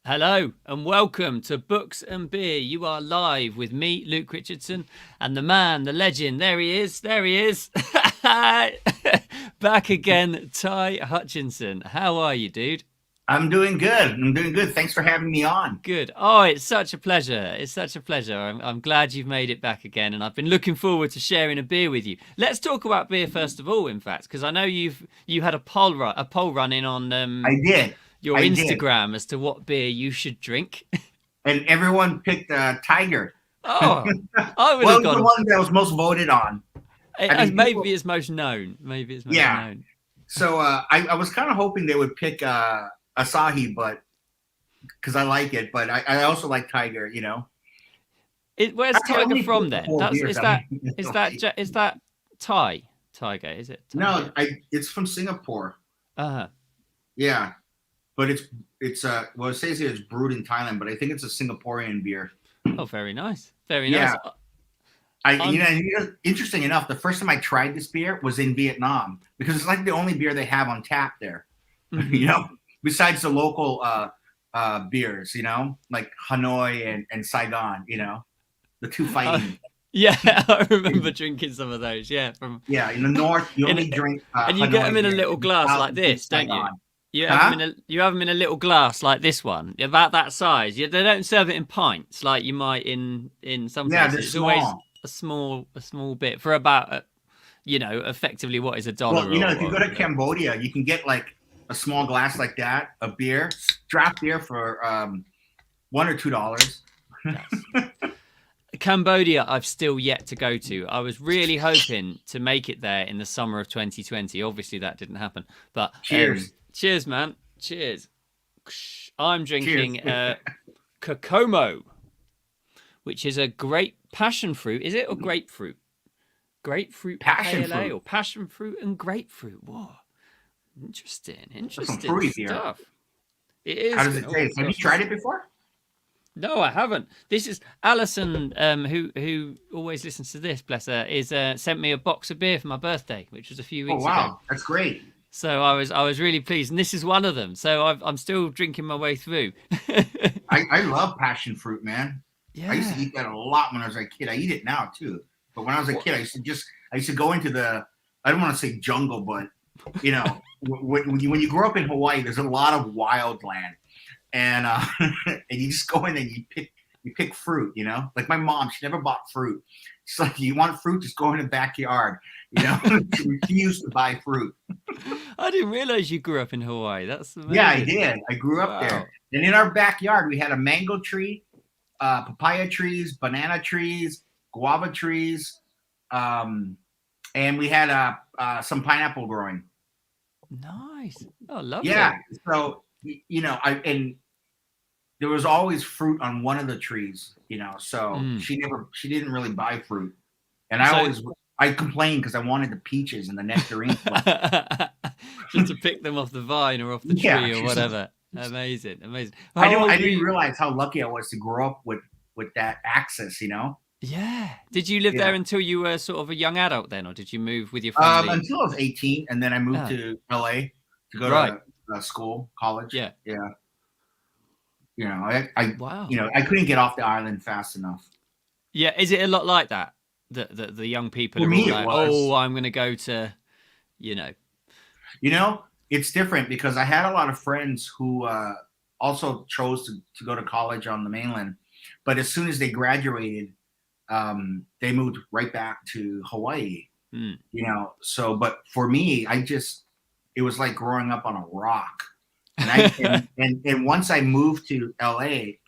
Hello and welcome to Books and Beer. You are live with me, Luke Richardson, and the man, the legend. There he is. Back again, Ty Hutchinson. How are you, dude? I'm doing good. Thanks for having me on. Good. Oh, it's such a pleasure. I'm glad you've made it back again, and I've been looking forward to sharing a beer with you. Let's talk about beer first of all, in fact, because I know you had a poll running on I did. your I did. Instagram as to what beer you should drink. And everyone picked Tiger. Oh, I would Well, have it was the gone. one that was most voted on. I mean, Maybe people, it's most known. Maybe it's most yeah. known. So I was kind of hoping they would pick Asahi, but because I like it, but I also like Tiger. Where's Actually, I Tiger only from picked then? 4 beers. Is that Thai? Tiger? Is it? No, Tiger? it's from Singapore. Uh-huh. Yeah, but well, it says here it's brewed in Thailand, but I think it's a Singaporean beer. Oh, very nice. Very Yeah. nice. Interesting enough, the first time I tried this beer was in Vietnam because it's like the only beer they have on tap there. Mhm. Besides the local beers, like Hanoi and Saigon, the two fighting. Yeah, I remember drinking some of those. Yeah, from Yeah, in the north, you only drink and you Hanoi get them in a beer. little In the glass south, like you drink this, don't you? Saigon. You have Huh? them in a little glass like this one, about that size. They don't serve it in pints like you might in some Yeah, places. they're It's always small. a small bit for about effectively what is $1 Well, if you or go to Cambodia, you can get like a small glass like that of beer, draft beer for $1 or $2. Yes. Cambodia, I've still yet to go to. I was really hoping to make it there in the summer of 2020. Obviously, that didn't happen. But Cheers. Cheers, man. Cheers. I'm drinking Cheers. Kokomo, which is a great passion fruit. Is it or grapefruit? Grapefruit Passion pale ale, fruit. passion fruit and grapefruit. Whoa, That's some interesting fruity beer. stuff. It is. How does it Oh taste? Have you gosh. tried it before? No, I haven't. This is Alison, who always listens to this. Bless her, is sent me a box of beer for my birthday, which was a few Oh weeks ago. wow, that's great. So I was really pleased, and this is one of them. So I'm still drinking my way through. I love passion fruit, man. I used to Yeah. eat that a lot when I was a kid. I eat it now too, but when I was a kid, I used to go into I don't want to say jungle, but when you grow up in Hawaii, there's a lot of wild land, and and you just go in and you pick fruit. Like my mom, she never bought fruit. She's like, you want fruit, just go in the backyard. She refused to buy fruit. I didn't realize you grew up in Hawaii. That's amazing. Yeah, I did. I grew up Wow. there, and in our backyard, we had a mango tree, papaya trees, banana trees, guava trees, and we had some pineapple growing. Nice. Oh, lovely. Yeah. So and there was always fruit on one of the trees. So she didn't really buy fruit, and I complained because I wanted the peaches and the nectarine. Just to pick them off the vine or off the tree or whatever. Amazing. I didn't realize how lucky I was to grow up with that access. Yeah. Did you live there until you were sort of a young adult then, or did you move with your family? Until I was 18, and then I moved to LA to go to school, college. Yeah. Yeah. Wow. I couldn't get off the island fast enough. Yeah. Is it a lot like that? The young people For are me, all like, it was. oh, I'm going to go to, It's different because I had a lot of friends who also chose to go to college on the mainland, but as soon as they graduated, they moved right back to Hawaii. So, but for me, it was like growing up on a rock. And and once I moved to LA,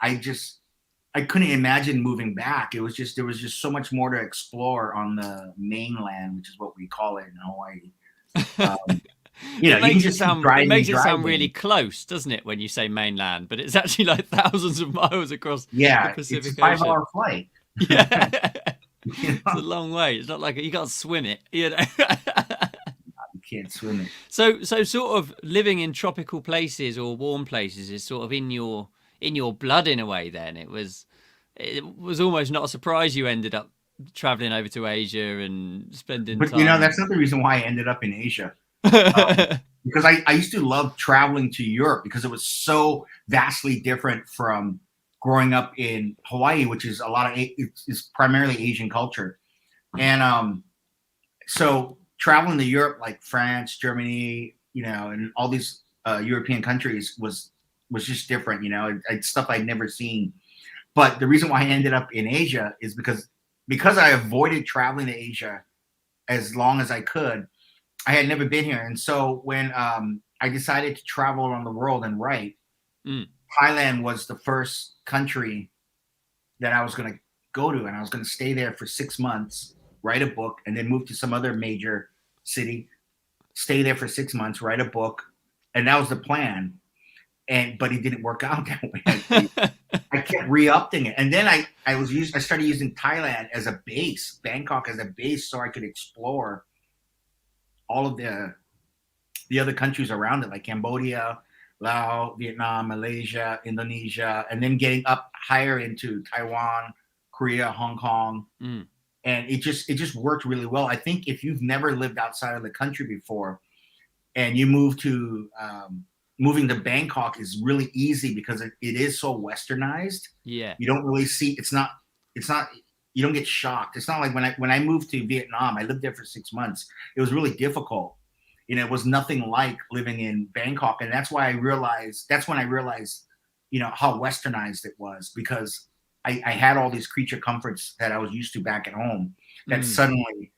I couldn't imagine moving back. There was just so much more to explore on the mainland, which is what we call it in Hawaii. It makes it sound really close, doesn't it, when you say mainland? But it's actually like thousands of miles across the Pacific it's a 5-hour Ocean. flight. Yeah. It's a long way. It's not like you can't swim it, You can't swim it. So sort of living in tropical places or warm places is sort of in your blood in a way. Then it was almost not a surprise you ended up traveling over to Asia and spending But time. that's not the reason why I ended up in Asia. because I used to love traveling to Europe because it was so vastly different from growing up in Hawaii, which is it's primarily Asian culture. And so traveling to Europe, like France, Germany, and all these European countries was just different. It's stuff I'd never seen. But the reason why I ended up in Asia is because I avoided traveling to Asia as long as I could. I had never been here, and so when I decided to travel around the world and write, Thailand was the first country that I was going to go to, and I was going to stay there for 6 months, write a book, and then move to some other major city, stay there for 6 months, write a book, and that was the plan. But it didn't work out that way. I kept re-upping it, and then I started using Thailand as a base, Bangkok as a base, so I could explore all of the other countries around it, like Cambodia, Laos, Vietnam, Malaysia, Indonesia, and then getting up higher into Taiwan, Korea, Hong Kong. And it just worked really well. I think if you've never lived outside of the country before and you moving to Bangkok is really easy because it is so westernized. Yeah. You don't really see, it's not, you don't get shocked. It's not like when I moved to Vietnam, I lived there for 6 months. It was really difficult. It was nothing like living in Bangkok. And that's when I realized, how westernized it was, because I had all these creature comforts that I was used to back at home that suddenly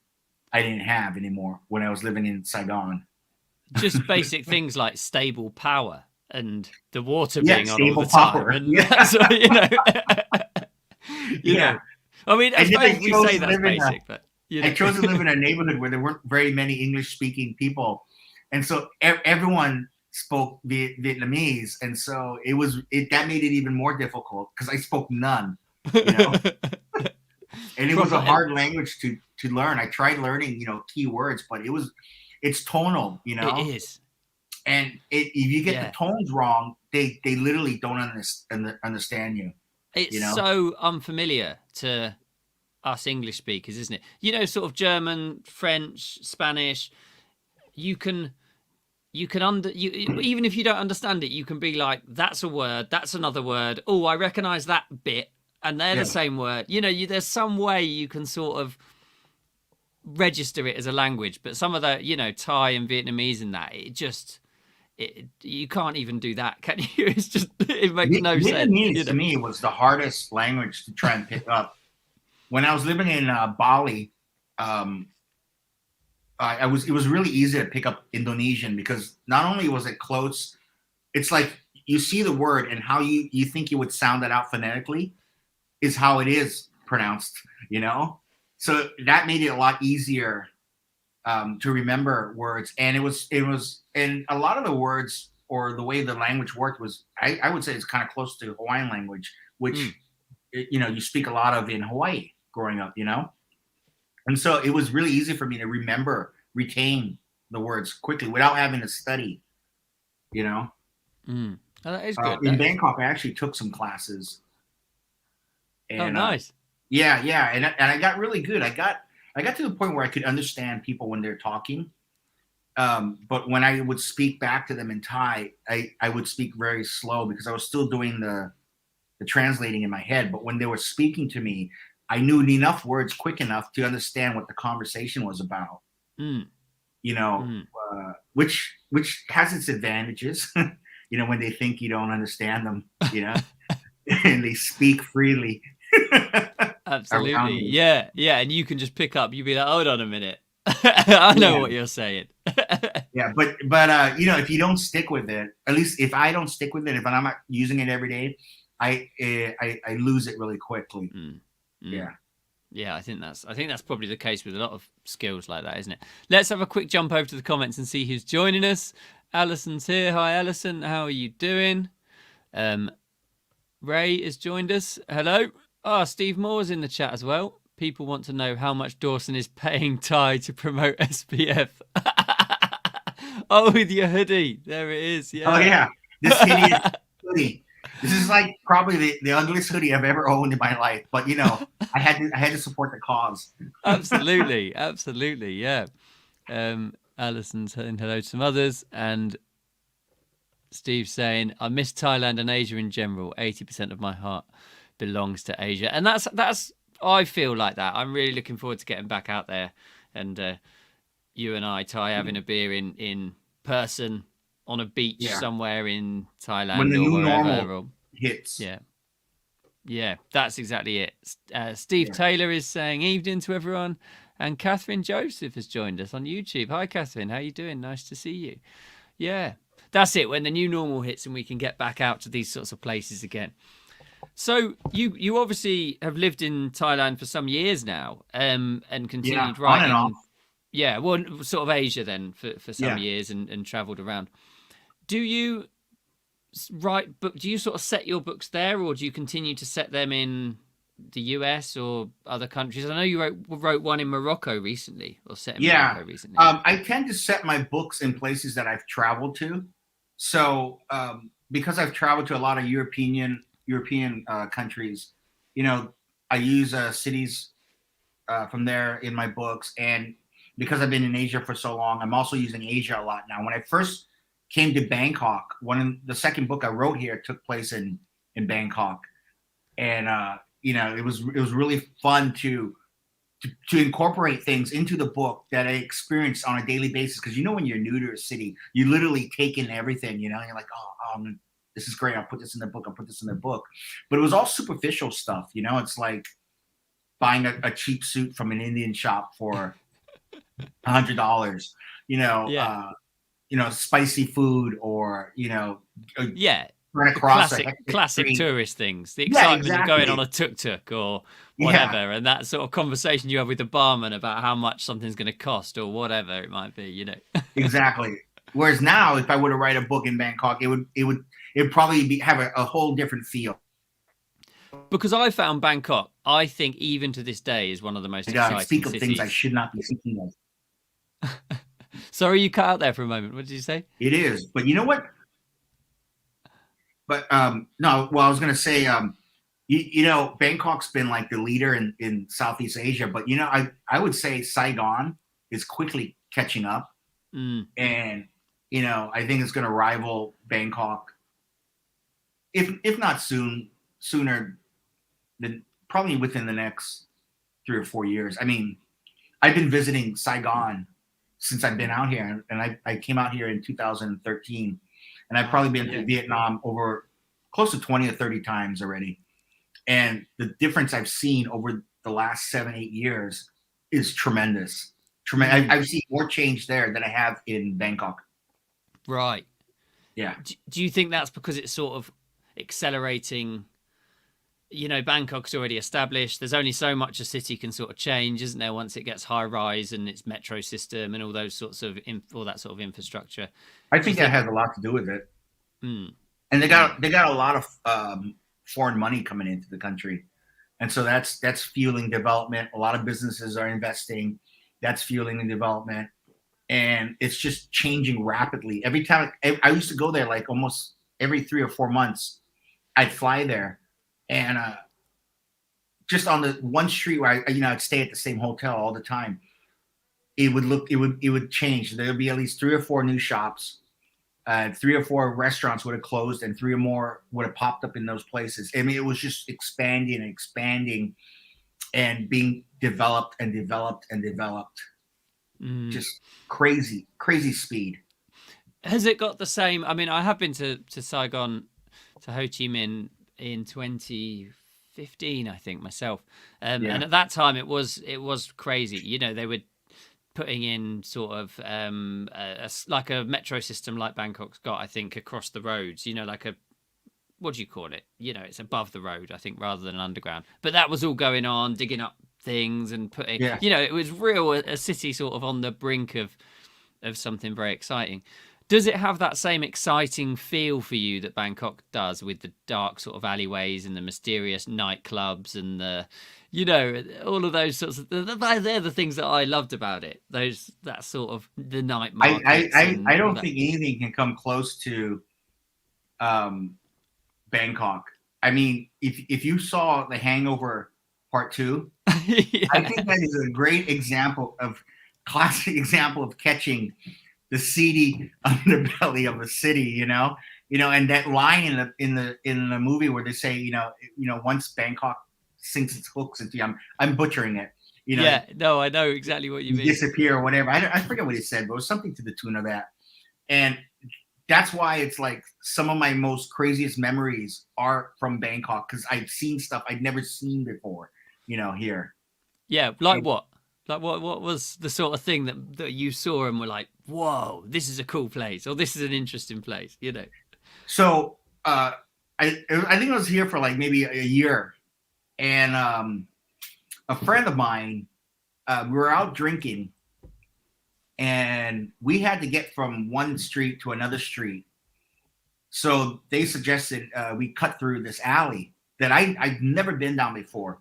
I didn't have anymore when I was living in Saigon. Just basic things like stable power and the water being on all the power. time. And that's what, know. I mean, I suppose we say that's basic, but I chose to live in a neighborhood where there weren't very many English-speaking people, and so everyone spoke Vietnamese, and so that made it even more difficult because I spoke none. And it was a hard language to learn. I tried learning, key words, but it's tonal. It is. And if you get the tones wrong, they literally don't understand you. It's so unfamiliar to us English speakers, isn't it? Sort of German, French, Spanish. Even if you don't understand it, you can be like, that's a word, that's another word. Oh, I recognize that bit, and they're the same word. There's some way you can sort of register it as a language, but some of the Thai and Vietnamese and that, you can't even do that, can you? It makes no sense. Vietnamese to me was the hardest language to try and pick up. When I was living in Bali, it was really easy to pick up Indonesian because not only was it close, it's like you see the word and how you think you would sound it out phonetically is how it is pronounced, So that made it a lot easier to remember words, and it was, and a lot of the words or the way the language worked was, I would say, it's kind of close to Hawaiian language, which you speak a lot of in Hawaii growing up, and so it was really easy for me to retain the words quickly without having to study, Oh, that is good. In Bangkok, I actually took some classes. And, nice. Yeah, and I got really good. I got to the point where I could understand people when they're talking, but when I would speak back to them in Thai, I would speak very slow because I was still doing the translating in my head. But when they were speaking to me, I knew enough words quick enough to understand what the conversation was about. Which has its advantages. When they think you don't understand them, and they speak freely. Absolutely. Yeah. And you can just pick up, you'd be like, hold on a minute. I know what you're saying. Yeah, but if you don't stick with it, at least if I don't stick with it, if I'm not using it every day, I lose it really quickly. Yeah, I think that's probably the case with a lot of skills like that, isn't it? Let's have a quick jump over to the comments and see who's joining us. Alison's here. Hi, Alison. How are you doing? Ray has joined us. Hello. Steve Moore's in the chat as well. People want to know how much Dawson is paying Ty to promote SPF. With your hoodie. There it is. Yeah. Oh, yeah. This hideous hoodie. This is like probably the ugliest hoodie I've ever owned in my life. But, I had to support the cause. Absolutely. Yeah. Alison's saying hello to some others, and Steve's saying, I miss Thailand and Asia in general. 80% of my heart belongs to Asia. And that's I feel like that. I'm really looking forward to getting back out there, and you and I, Ty, having a beer in person on a beach Yeah. somewhere in Thailand When the or new wherever. normal hits. Yeah, that's exactly it. Steve Taylor is saying evening to everyone, and Catherine Joseph has joined us on YouTube. Hi, Catherine. How you doing? Nice to see you. Yeah, that's it. When the new normal hits and we can get back out to these sorts of places again. So you obviously have lived in Thailand for some years now, and continued writing. On and off. Yeah, well, sort of Asia then for some Yeah. years and travelled around. Do you write book? Do you sort of set your books there, or do you continue to set them in the US or other countries? I know you wrote one in Morocco recently, or set in Morocco recently. I tend to set my books in places that I've traveled to. So because I've traveled to a lot of European countries, you know, I use cities from there in my books. And because I've been in Asia for so long, I'm also using Asia a lot now. When I first came to Bangkok, the second book I wrote here took place in Bangkok, and you know, it was really fun to incorporate things into the book that I experienced on a daily basis. Because you know, when you're new to a city, you literally take in everything. You know, and you're like, this is great. I'll put this in the book. I'll put this in the book. But it was all superficial stuff. You know, it's like buying a cheap suit from an Indian shop for $100. You know, spicy food, or you know, run across classic tourist things. The excitement of going on a tuk-tuk or whatever, and that sort of conversation you have with the barman about how much something's going to cost or whatever it might be. You know, exactly. Whereas now, if I were to write a book in Bangkok, it would probably have a whole different feel. Because I found Bangkok, I think even to this day, is one of the most exciting speak of cities. Things I should not be speaking of. Sorry, you cut out there for a moment. What did you say? It is, but you know what? But no, well, I was going to say, you know, Bangkok's been like the leader in Southeast Asia, but you know, I would say Saigon is quickly catching up, and you know, I think it's going to rival Bangkok, if not sooner than probably within the next 3 or 4 years. I mean, I've been visiting Saigon since I've been out here, and I came out here in 2013, and I've probably been to Vietnam over close to 20 or 30 times already. And the difference I've seen over the last 7-8 years is tremendous. I've seen more change there than I have in Bangkok. Right. Yeah. Do you think that's because it's sort of accelerating? You know, Bangkok's already established. There's only so much a city can sort of change, isn't there? Once it gets high rise and its metro system and all those sorts of all that sort of infrastructure. I think that has a lot to do with it. Mm. And they got a lot of foreign money coming into the country, and so that's fueling development. A lot of businesses are investing. That's fueling the development, and it's just changing rapidly. Every time I used to go there, like almost every 3 or 4 months, I'd fly there. And just on the one street where I'd stay at the same hotel all the time, it would change. There would be at least 3 or 4 new shops, 3 or 4 restaurants would have closed, and 3 or more would have popped up in those places. I mean, it was just expanding and expanding, and being developed and developed and developed. Just crazy speed. Has it got the same? I mean, I have been to Saigon, to Ho Chi Minh in 2015, I think, myself, and at that time it was crazy. You know, they were putting in sort of like a metro system like Bangkok's got, I think, across the roads. You know, like what do you call it? You know, it's above the road, I think, rather than underground. But that was all going on, digging up things and putting. You know, it was a city sort of on the brink of something very exciting. Does it have that same exciting feel for you that Bangkok does, with the dark sort of alleyways and the mysterious nightclubs and the, you know, all of those sorts of, they're the things that I loved about it. That sort of the night markets. I don't think anything can come close to Bangkok. I mean, if you saw The Hangover Part 2, I think that is a great example of classic example of catching the seedy underbelly of a city, and that line in the movie where they say, once Bangkok sinks its hooks into you, I'm butchering it, Yeah, no, I know exactly what you mean. disappear or whatever. I forget what he said, but it was something to the tune of that. And that's why it's like some of my most craziest memories are from Bangkok, because I've seen stuff I'd never seen before, here. Yeah, like what? Like what was the sort of thing that you saw and were like, whoa, this is a cool place, or this is an interesting place, So I think I was here for like maybe a year, and a friend of mine, we were out drinking, and we had to get from one street to another street. So they suggested we cut through this alley that I've never been down before.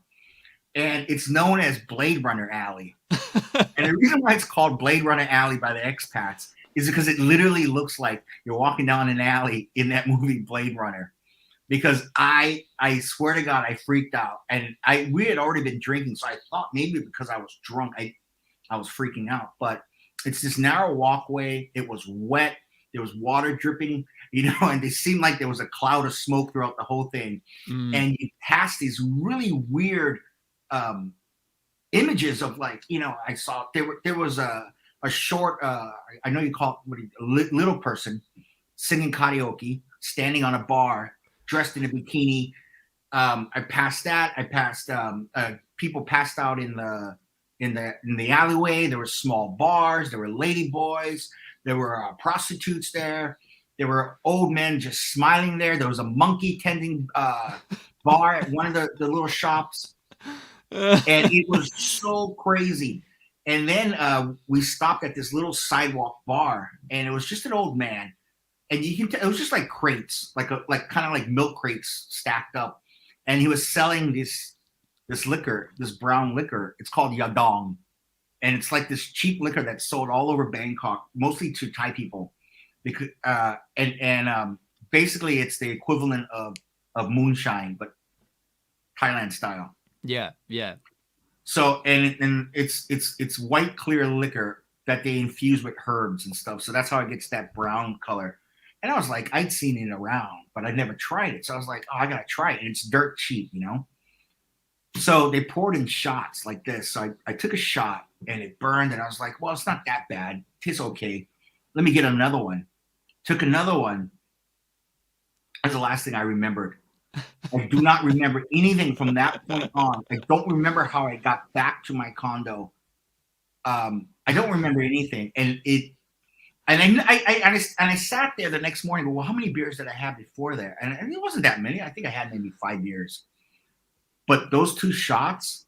And it's known as Blade Runner Alley. And the reason why it's called Blade Runner Alley by the expats is because it literally looks like you're walking down an alley in that movie Blade Runner. Because I swear to God, I freaked out. And we had already been drinking, so I thought maybe because I was drunk, I was freaking out. But it's this narrow walkway. It was wet. There was water dripping, and it seemed like there was a cloud of smoke throughout the whole thing. And you pass these really weird images of, like, I saw there was a short, I know you call it little person singing karaoke, standing on a bar, dressed in a bikini. I passed that. I passed people passed out in the alleyway. There were small bars. There were lady boys. There were prostitutes there. There were old men just smiling there. There was a monkey tending bar at one of the little shops. And it was so crazy. And then we stopped at this little sidewalk bar, and it was just an old man. And you can tell it was just like crates, like kind of like milk crates stacked up. And he was selling this liquor, this brown liquor. It's called Yadong. And it's like this cheap liquor that's sold all over Bangkok, mostly to Thai people. Because basically it's the equivalent of moonshine, but Thailand style. Yeah. So and it's white clear liquor that they infuse with herbs and stuff. So that's how it gets that brown color. And I was like, I'd seen it around, but I'd never tried it. So I was like, oh, I gotta try it. And it's dirt cheap, So they poured in shots like this. So I took a shot and it burned, and I was like, well, it's not that bad. It tastes okay. Let me get another one. Took another one. That's the last thing I remembered. I do not remember anything from that point on. I don't remember how I got back to my condo. I don't remember anything. And I sat there the next morning. Well, how many beers did I have before there? And it wasn't that many. I think I had maybe 5 beers. But those 2 shots,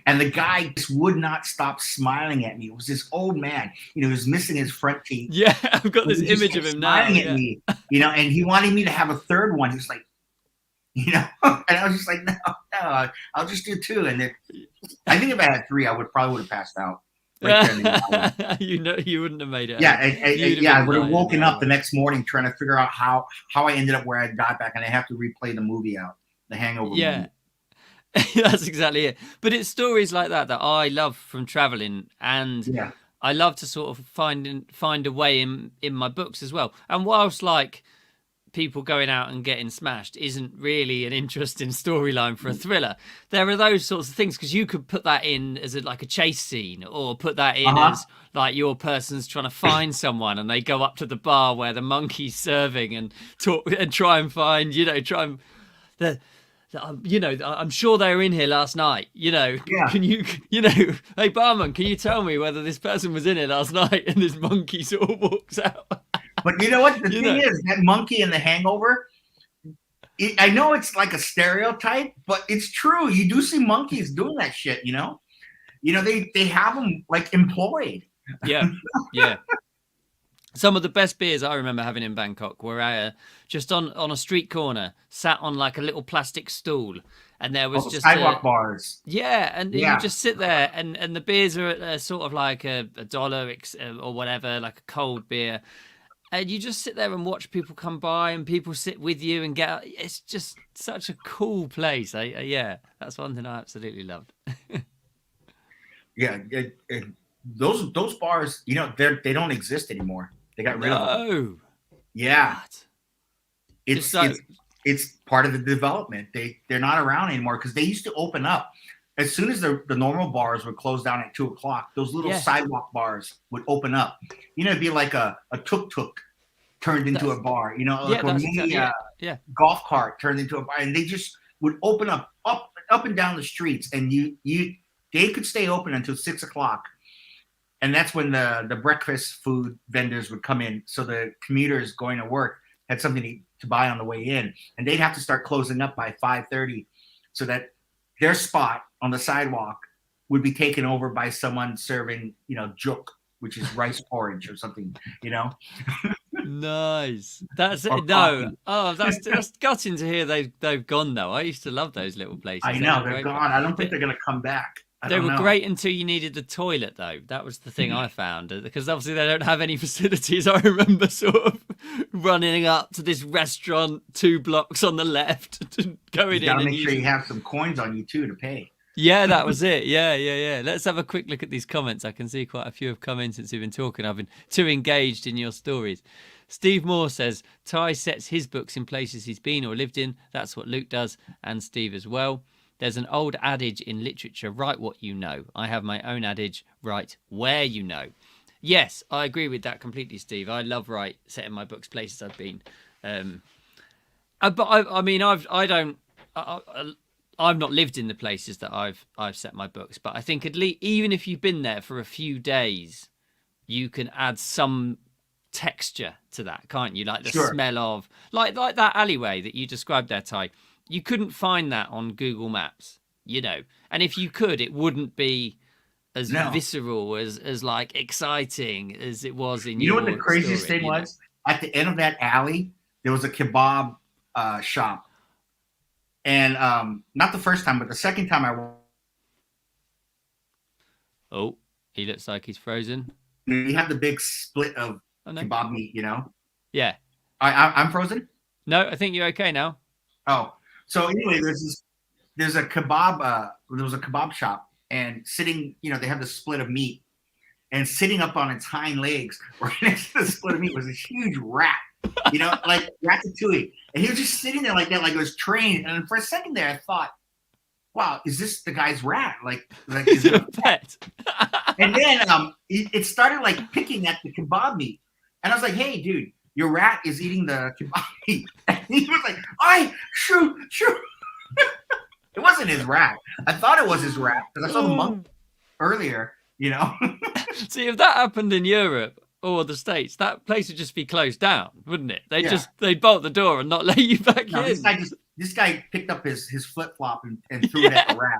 and the guy just would not stop smiling at me. It was this old man, he was missing his front teeth. Yeah, I've got this image of him now. Smiling at me, and he wanted me to have a third one. He was like, and I was just like, no, I'll just do 2. And then I think if I had 3, I probably would have passed out. Right there you wouldn't have made it. Yeah, I would have woken up the next morning trying to figure out how I ended up where I got back, and I have to replay the movie out, the Hangover movie. That's exactly it. But it's stories like that I love from traveling, and I love to sort of find a way in my books as well. And whilst like people going out and getting smashed isn't really an interesting storyline for a thriller, there are those sorts of things, because you could put that in as like a chase scene, or put that in as like your person's trying to find someone and they go up to the bar where the monkey's serving and talk and try and find, I'm sure they were in here last night. Can you, hey barman, can you tell me whether this person was in here last night? And this monkey sort of walks out. But you know what? The thing is, that monkey in The Hangover, I know it's like a stereotype, but it's true. You do see monkeys doing that shit, they have them like employed. Yeah. Some of the best beers I remember having in Bangkok were just on a street corner, sat on like a little plastic stool, and there was just sidewalk bars. Yeah, and you just sit there, and the beers are at sort of like $1 or whatever, like a cold beer, and you just sit there and watch people come by, and people sit with you and get. It's just such a cool place. That's one thing I absolutely loved. Yeah, those bars, you know, they don't exist anymore. They got rid of them. No. Yeah, What? Just it's so. it's part of the development. They're not around anymore because they used to open up as soon as the normal bars would close down at 2 o'clock. Those little Yeah. sidewalk bars would open up. You know, it'd be like a tuk-tuk turned into a bar. You know, like a mini yeah. golf cart turned into a bar, and they just would open up and down the streets, and they could stay open until 6 o'clock. And that's when the breakfast food vendors would come in. So the commuters going to work had something to buy on the way in. And they'd have to start closing up by 5:30 so that their spot on the sidewalk would be taken over by someone serving, you know, juk, which is rice porridge or something, you know? Nice. That's Or it. No. coffee. Oh, that's gutting to hear they've gone though. I used to love those little places. I They know, were they're great. gone. I don't think they're going to come back. They don't were know. great until you needed the toilet, though. That was the thing I found, because obviously they don't have any facilities. I remember sort of running up to this restaurant 2 blocks on the left, going You got to in. make sure you have some coins on you too to pay. Yeah, that was it. Yeah. Let's have a quick look at these comments. I can see quite a few have come in since we've been talking. I've been too engaged in your stories. Steve Moore says, Ty sets his books in places he's been or lived in. That's what Luke does, and Steve as well. There's an old adage in literature, write what you know. I have my own adage, write where you know. Yes, I agree with that completely, Steve. I love setting my books places I've been. But I mean, I've not lived in the places that I've set my books. But I think at least, even if you've been there for a few days, you can add some texture to that, can't you? Like the smell of, like that alleyway that you described there, Ty. You couldn't find that on Google Maps, you know. And if you could, it wouldn't be as visceral, as like exciting as it was in your You know what the craziest thing was? At the end of that alley, there was a kebab shop. And not the first time, but the second time Oh, he looks like he's frozen. you have the big split of kebab meat, you know? Yeah. I'm frozen? No, I think you're okay now. Oh. So anyway, there's a kebab there was a kebab shop, and sitting, you know, they have the split of meat, and sitting up on its hind legs right next to the split of meat was this huge rat, you know, like Ratatouille. And he was just sitting there like that, like it was trained. And for a second there, I thought, wow, is this the guy's rat? Like is it a pet? And then it started like picking at the kebab meat. And I was like, hey, dude, your rat is eating the kebab meat. And he was like, shoo. It wasn't his rat. I thought it was his rat because I saw the monk earlier, you know. See, if that happened in Europe or the States, that place would just be closed down, wouldn't it? They'd bolt the door and not let you back in. This guy picked up his flip flop and threw it at the rat.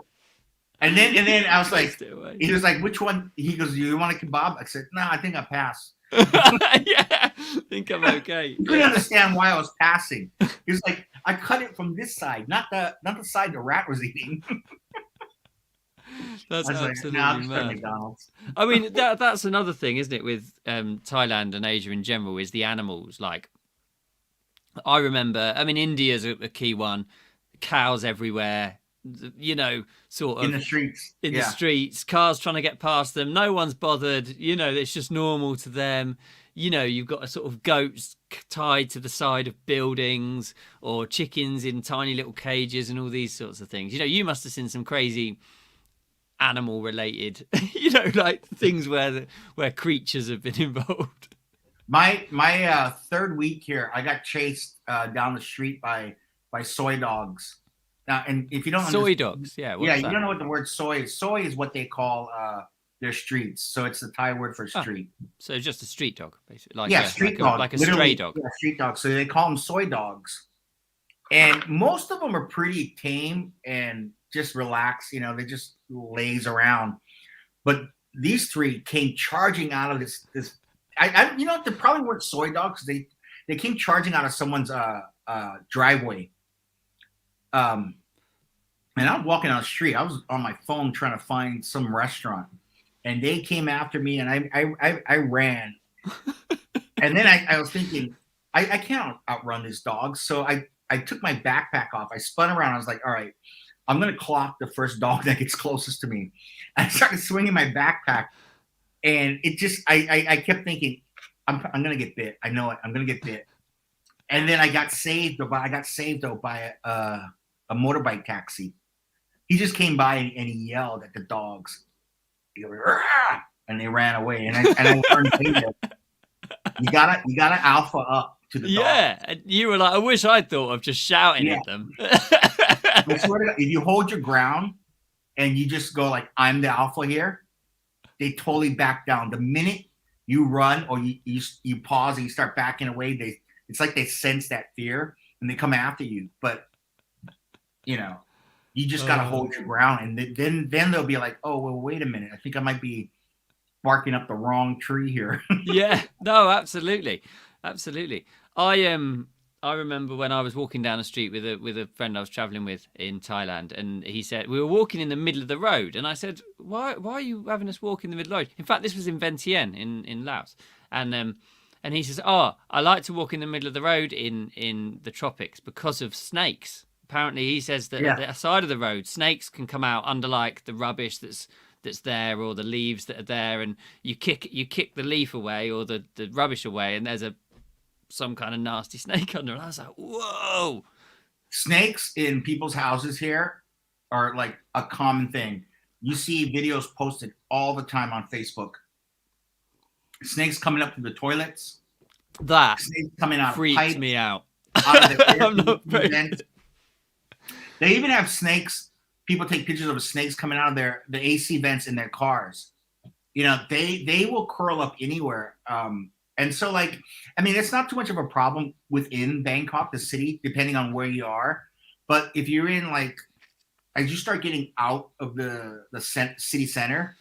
And then I was like, he was like, which one? He goes, you want a kebab? I said, no, I think I pass. Yeah, I think I'm okay. He couldn't understand why I was passing. He was like, I cut it from this side, not the side the rat was eating. That's absolutely mad. McDonald's. I mean, that's another thing, isn't it, with Thailand and Asia in general, is the animals. Like, I remember, I mean, India's a key one. Cows everywhere, you know, sort of in the streets. In the streets, cars trying to get past them. No one's bothered. You know, it's just normal to them. You know, you've got a sort of goats tied to the side of buildings, or chickens in tiny little cages, and all these sorts of things. You know, you must have seen some crazy animal related, you know, like things where creatures have been involved. My third week here, I got chased down the street by soy dogs. Now, and if you don't soy dogs, you don't know what the word soy is. Soy is what they call their streets. So it's the Thai word for street. So it's just a street dog, basically. Street dog, like a stray dog. Yeah, street dog. So they call them soy dogs, and most of them are pretty tame and just relaxed. You know, they just lays around. But these 3 came charging out of this. I you know, they probably weren't soy dogs. They came charging out of someone's driveway. And I was walking down the street. I was on my phone trying to find some restaurant, and they came after me, and I ran. And then I was thinking, I can't outrun this dog. So I took my backpack off. I spun around. I was like, all right, I'm gonna clock the first dog that gets closest to me. I started swinging my backpack, and it just I kept thinking, I'm gonna get bit. I know it. I'm gonna get bit. And then I got saved though by a motorbike taxi. He just came by and he yelled at the dogs. He goes, "Rah!" And they ran away. And I learned later, you gotta alpha up to the dog. Yeah, and you were like, I wish I'd thought of just shouting at them. I swear to God, if you hold your ground and you just go like, I'm the alpha here, they totally back down. The minute you run or you pause and you start backing away, it's like they sense that fear and they come after you. But you know, you just gotta hold your ground, and then they'll be like, oh well, wait a minute, I think I might be barking up the wrong tree here. Yeah, no, absolutely. I remember when I was walking down the street with a friend I was traveling with in Thailand, and he said we were walking in the middle of the road, and I said, why are you having us walk in the middle of the road? In fact, this was in Vientiane in Laos, and he says, oh, I like to walk in the middle of the road in the tropics because of snakes. Apparently, he says that at the side of the road, snakes can come out under like the rubbish that's there or the leaves that are there, and you kick the leaf away or the rubbish away, and there's some kind of nasty snake under. And I was like, whoa. Snakes in people's houses here are like a common thing. You see videos posted all the time on Facebook. Snakes coming up through the toilets. That snakes coming out freaks of pipes, me out. Out of the I'm not very... They even have snakes. People take pictures of snakes coming out of the AC vents in their cars. You know, they will curl up anywhere. And so, like, I mean, it's not too much of a problem within Bangkok, the city, depending on where you are. But if you're in, like, as you start getting out of the city center,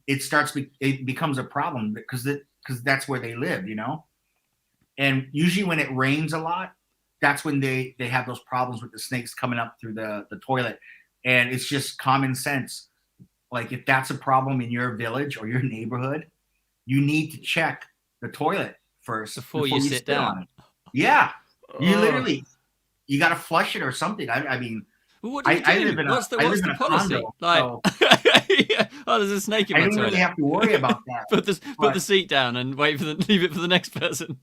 it becomes a problem because that's where they live, you know? And usually when it rains a lot, that's when they have those problems with the snakes coming up through the toilet. And it's just common sense. Like, if that's a problem in your village or your neighborhood, you need to check the toilet first before you sit down. Yeah, you got to flush it or something. I mean, well, what do you do? What's the policy? Condo, like, so oh, there's a snake in my toilet. I don't really have to worry about that. put the seat down and leave it for the next person.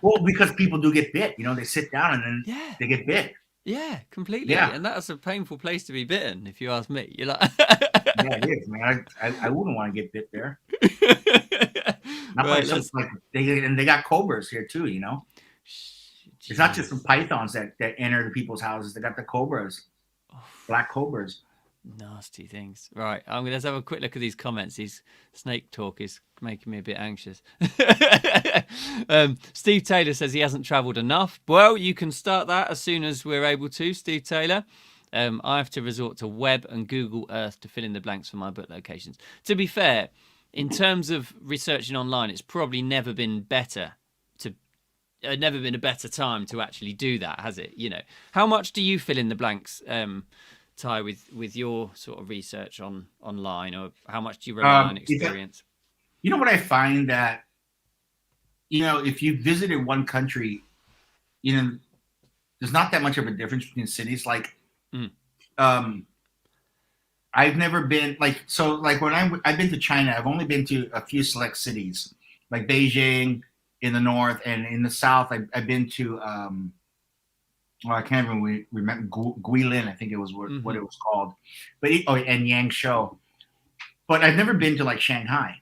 Well, because people do get bit. You know, they sit down and then they get bit. Yeah, completely. Yeah. And that's a painful place to be bitten, if you ask me. You're like, yeah, it is, man. I wouldn't want to get bit there. They got cobras here too, you know. Jeez. It's not just the pythons that enter the people's houses. They got the cobras, black cobras. Nasty things. Right, let's have a quick look at these comments. These snake talk is making me a bit anxious. Steve Taylor says he hasn't travelled enough. Well, you can start that as soon as we're able to, Steve Taylor. I have to resort to Web and Google Earth to fill in the blanks for my book locations. To be fair, in terms of researching online, it's probably never been a better time to actually do that, has it? You know, how much do you fill in the blanks, Ty, with your sort of research online, or how much do you rely on experience? You know what I find that, you know, if you visited one country, you know, there's not that much of a difference between cities. Like, I've never been when I've been to China, I've only been to a few select cities, like Beijing in the north, and in the south, I've been to, I can't even remember, Guilin, I think it was what it was called, and Yangshuo. But I've never been to like Shanghai.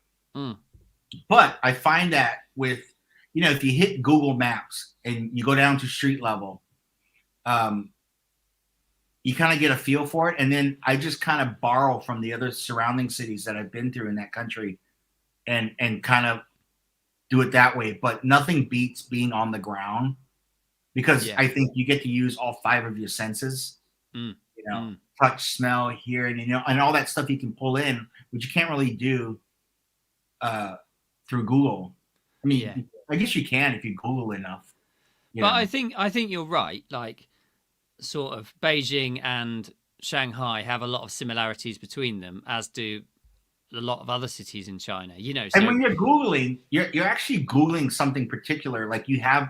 But I find that with, you know, if you hit Google Maps and you go down to street level, you kind of get a feel for it. And then I just kind of borrow from the other surrounding cities that I've been through in that country and kind of do it that way. But nothing beats being on the ground, because I think you get to use all 5 of your senses, you know, touch, smell, hear, and, you know, and all that stuff you can pull in, which you can't really do through Google. I mean, I guess you can if you Google enough. But I think you're right. Like, sort of Beijing and Shanghai have a lot of similarities between them, as do a lot of other cities in China. You know, and when you're Googling, you're actually Googling something particular. Like, you have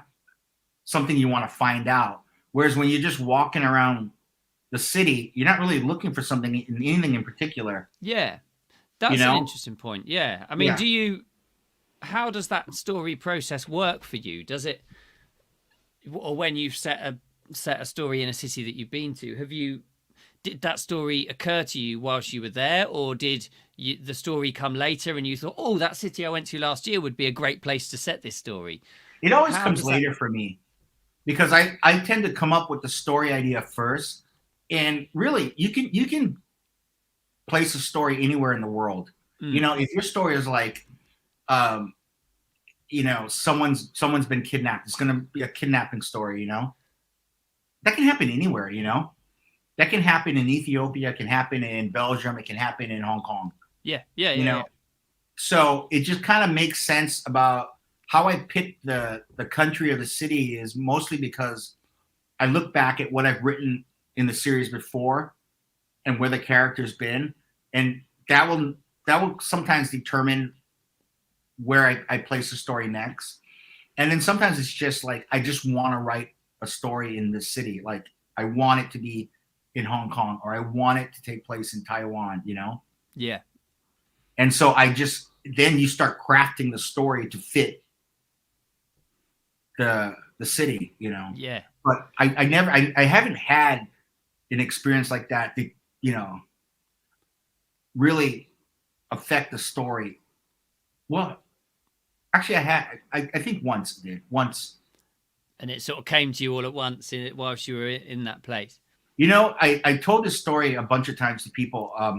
something you want to find out. Whereas when you're just walking around the city, you're not really looking for something in anything in particular. Yeah, You that's an know? interesting point. Yeah, I mean, Yeah. how does that story process work for you? Does it, or when you've set a story in a city that you've been to, did that story occur to you whilst you were there, or did the story come later and you thought, oh, that city I went to last year would be a great place to set this story? It always How comes does that? later for me because I tend to come up with the story idea first. And really, you can place a story anywhere in the world. You Mm, know, if your story is like, um, someone's been kidnapped, it's going to be a kidnapping story. That can happen anywhere. That can happen in Ethiopia, it can happen in Belgium, it can happen in Hong Kong. yeah, yeah, You yeah, know, yeah. so it just kind of makes sense about how I picked the country or the city is mostly because I look back at what I've written in the series before and where the character's been, and that will sometimes determine where I place the story next. And then sometimes it's just like I just want to write a story in this city. Like I want it to be in Hong Kong or I want it to take place in Taiwan. Yeah, And so I just then you start crafting the story to fit the city. yeah, But I haven't had an experience like that you know really affect the story. Well, actually, I think once it did. Once, and it sort of came to you all at once whilst you were in that place. I told this story a bunch of times to people. I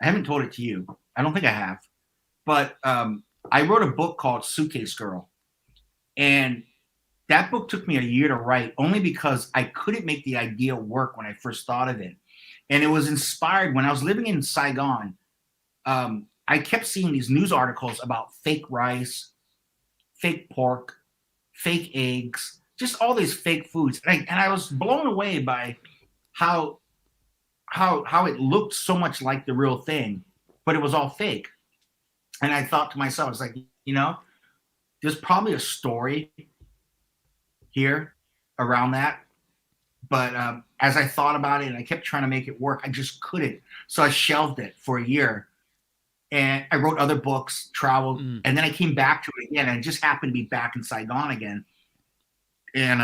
haven't told it to you. I don't think I have. But I wrote a book called Suitcase Girl, and that book took me a year to write, only because I couldn't make the idea work when I first thought of it. And it was inspired when I was living in Saigon. I kept seeing these news articles about fake rice, fake pork, fake eggs, just all these fake foods, and I was blown away by how it looked so much like the real thing, but it was all fake. And I thought to myself, it's like, there's probably a story here around that. But as I thought about it and I kept trying to make it work, I just couldn't. So I shelved it for a year. And I wrote other books, traveled, Mm. and then I came back to it again. And I just happened to be back in Saigon again. And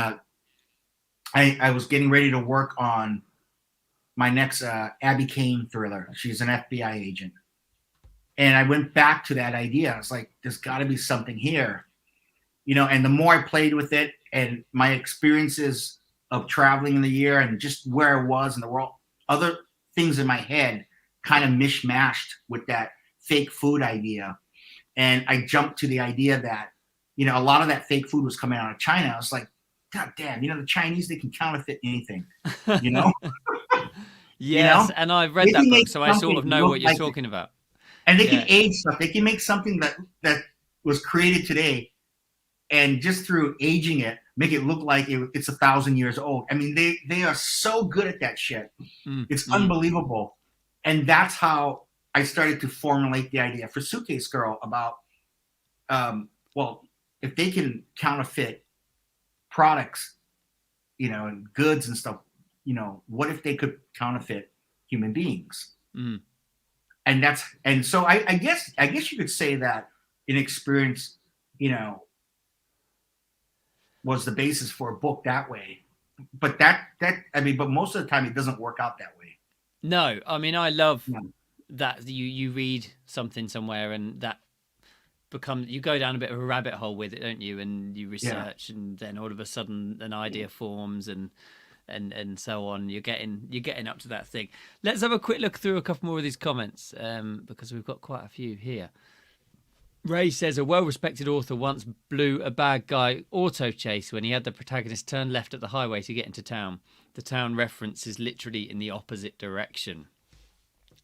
I was getting ready to work on my next Abby Kane thriller. She's an FBI agent. And I went back to that idea. I was like, there's got to be something here. And the more I played with it and my experiences of traveling in the year and just where I was in the world, other things in my head kind of mishmashed with that fake food idea. And I jumped to the idea that, a lot of that fake food was coming out of China. I was like, God damn, the Chinese, they can counterfeit anything, you know? Yes, and I've read They that can book, make so I sort of something know look what you're like it. talking about. And they Yeah. can age stuff. They can make something that was created today and just through aging it, make it look like it's 1,000 years old. I mean, they are so good at that shit. It's unbelievable. And that's how I started to formulate the idea for Suitcase Girl about, well, if they can counterfeit products, and goods and stuff, what if they could counterfeit human beings? Mm. And so I guess you could say that an experience, was the basis for a book that way. But but most of the time it doesn't work out that way. No, I mean, I love Yeah. that you read something somewhere and that you go down a bit of a rabbit hole with it, don't you? And you research, and then all of a sudden an idea forms, and so on. You're getting up to that thing. Let's have a quick look through a couple more of these comments, because we've got quite a few here. Ray says a well-respected author once blew a bad guy auto chase when he had the protagonist turn left at the highway to get into town. The town reference is literally in the opposite direction.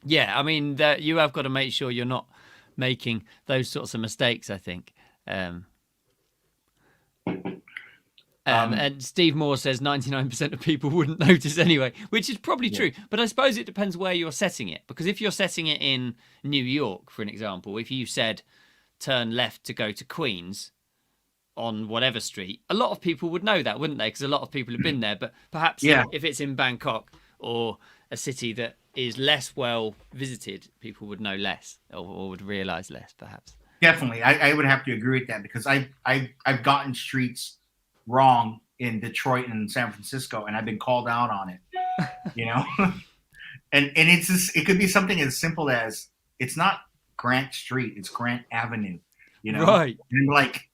Yeah, I mean, you have got to make sure you're not making those sorts of mistakes, I think. And Steve Moore says 99% of people wouldn't notice anyway, which is probably true. But I suppose it depends where you're setting it. Because if you're setting it in New York, for an example, if you said turn left to go to Queens on whatever street, a lot of people would know that, wouldn't they? Because a lot of people have been there. But perhaps if it's in Bangkok or a city that is less well visited, people would know less, or would realize less, perhaps. Definitely, I would have to agree with that because I've gotten streets wrong in Detroit and San Francisco, and I've been called out on it. You know, and it's just, it could be something as simple as it's not Grant Street, it's Grant Avenue. You know, Right. and like,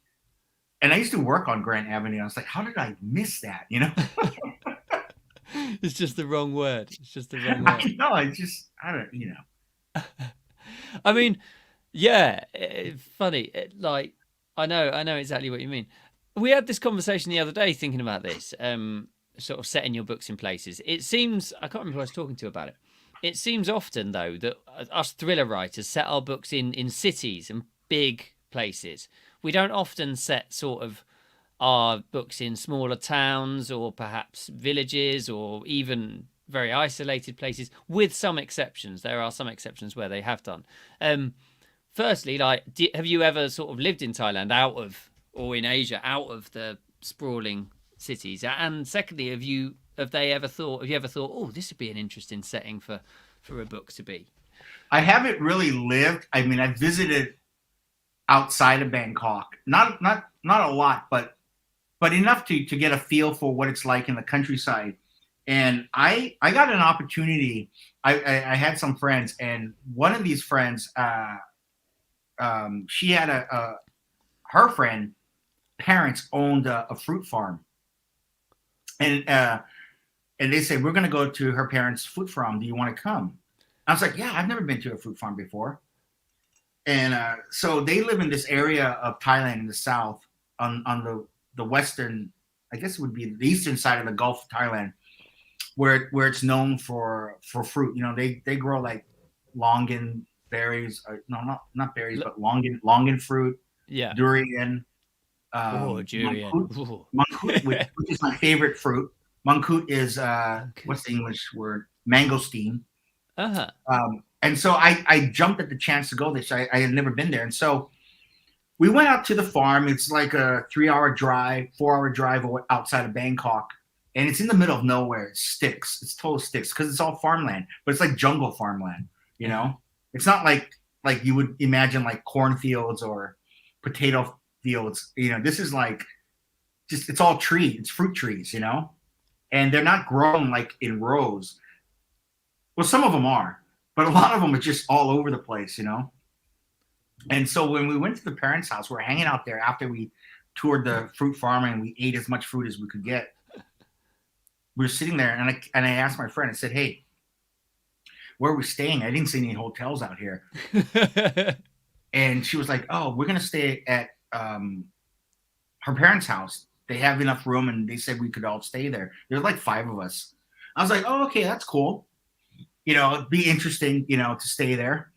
and I used to work on Grant Avenue. I was like, how did I miss that? You know, It's just the wrong word. It's just the wrong word. I know. I don't, you know. I mean, yeah, funny. Like, I know exactly what you mean. We had this conversation the other day thinking about this, sort of setting your books in places. It seems, I can't remember who I was talking to about it. It seems often, though, that us thriller writers set our books in cities and big places. We don't often set sort of our books in smaller towns or perhaps villages or even very isolated places, with some exceptions. There are some exceptions where they have done. Firstly, like, have you ever sort of lived in Thailand out of, or in Asia out of the sprawling cities? And secondly, have you ever thought, oh, this would be an interesting setting for a book to be? I haven't really lived. I mean, I visited outside of Bangkok, not a lot, but enough to get a feel for what it's like in the countryside. And I got an opportunity. I had some friends, and one of these friends, she had her friend parents owned a fruit farm, and they said, we're going to go to her parents' fruit farm. Do you want to come? I was like, yeah, I've never been to a fruit farm before. And so they live in this area of Thailand in the south, on the western, I guess it would be the eastern side of the Gulf of Thailand, where it's known for fruit. You know, they grow like longan berries. No, not berries, but longan fruit. Yeah. Durian. Durian. Mangkut, which is my favorite fruit. Mangkut is what's the English word? Mangosteen. Uh-huh. And so I jumped at the chance to go there. So I had never been there. And so we went out to the farm. It's like a 4-hour drive outside of Bangkok. And it's in the middle of nowhere. It's sticks. It's total sticks because it's all farmland. But it's like jungle farmland, you know? It's not like you would imagine like cornfields or potato fields. You know, this is like just, it's all trees. It's fruit trees, you know? And they're not grown like in rows. Well, some of them are. But a lot of them are just all over the place, you know? And so when we went to the parents' house, we were hanging out there after we toured the fruit farm and we ate as much fruit as we could get. We were sitting there, and I asked my friend, I said, hey, where are we staying? I didn't see any hotels out here. And she was like, oh, we're going to stay at her parents' house. They have enough room, and they said we could all stay there. There's like 5 of us. I was like, oh, okay, that's cool. You know, it'd be interesting, you know, to stay there.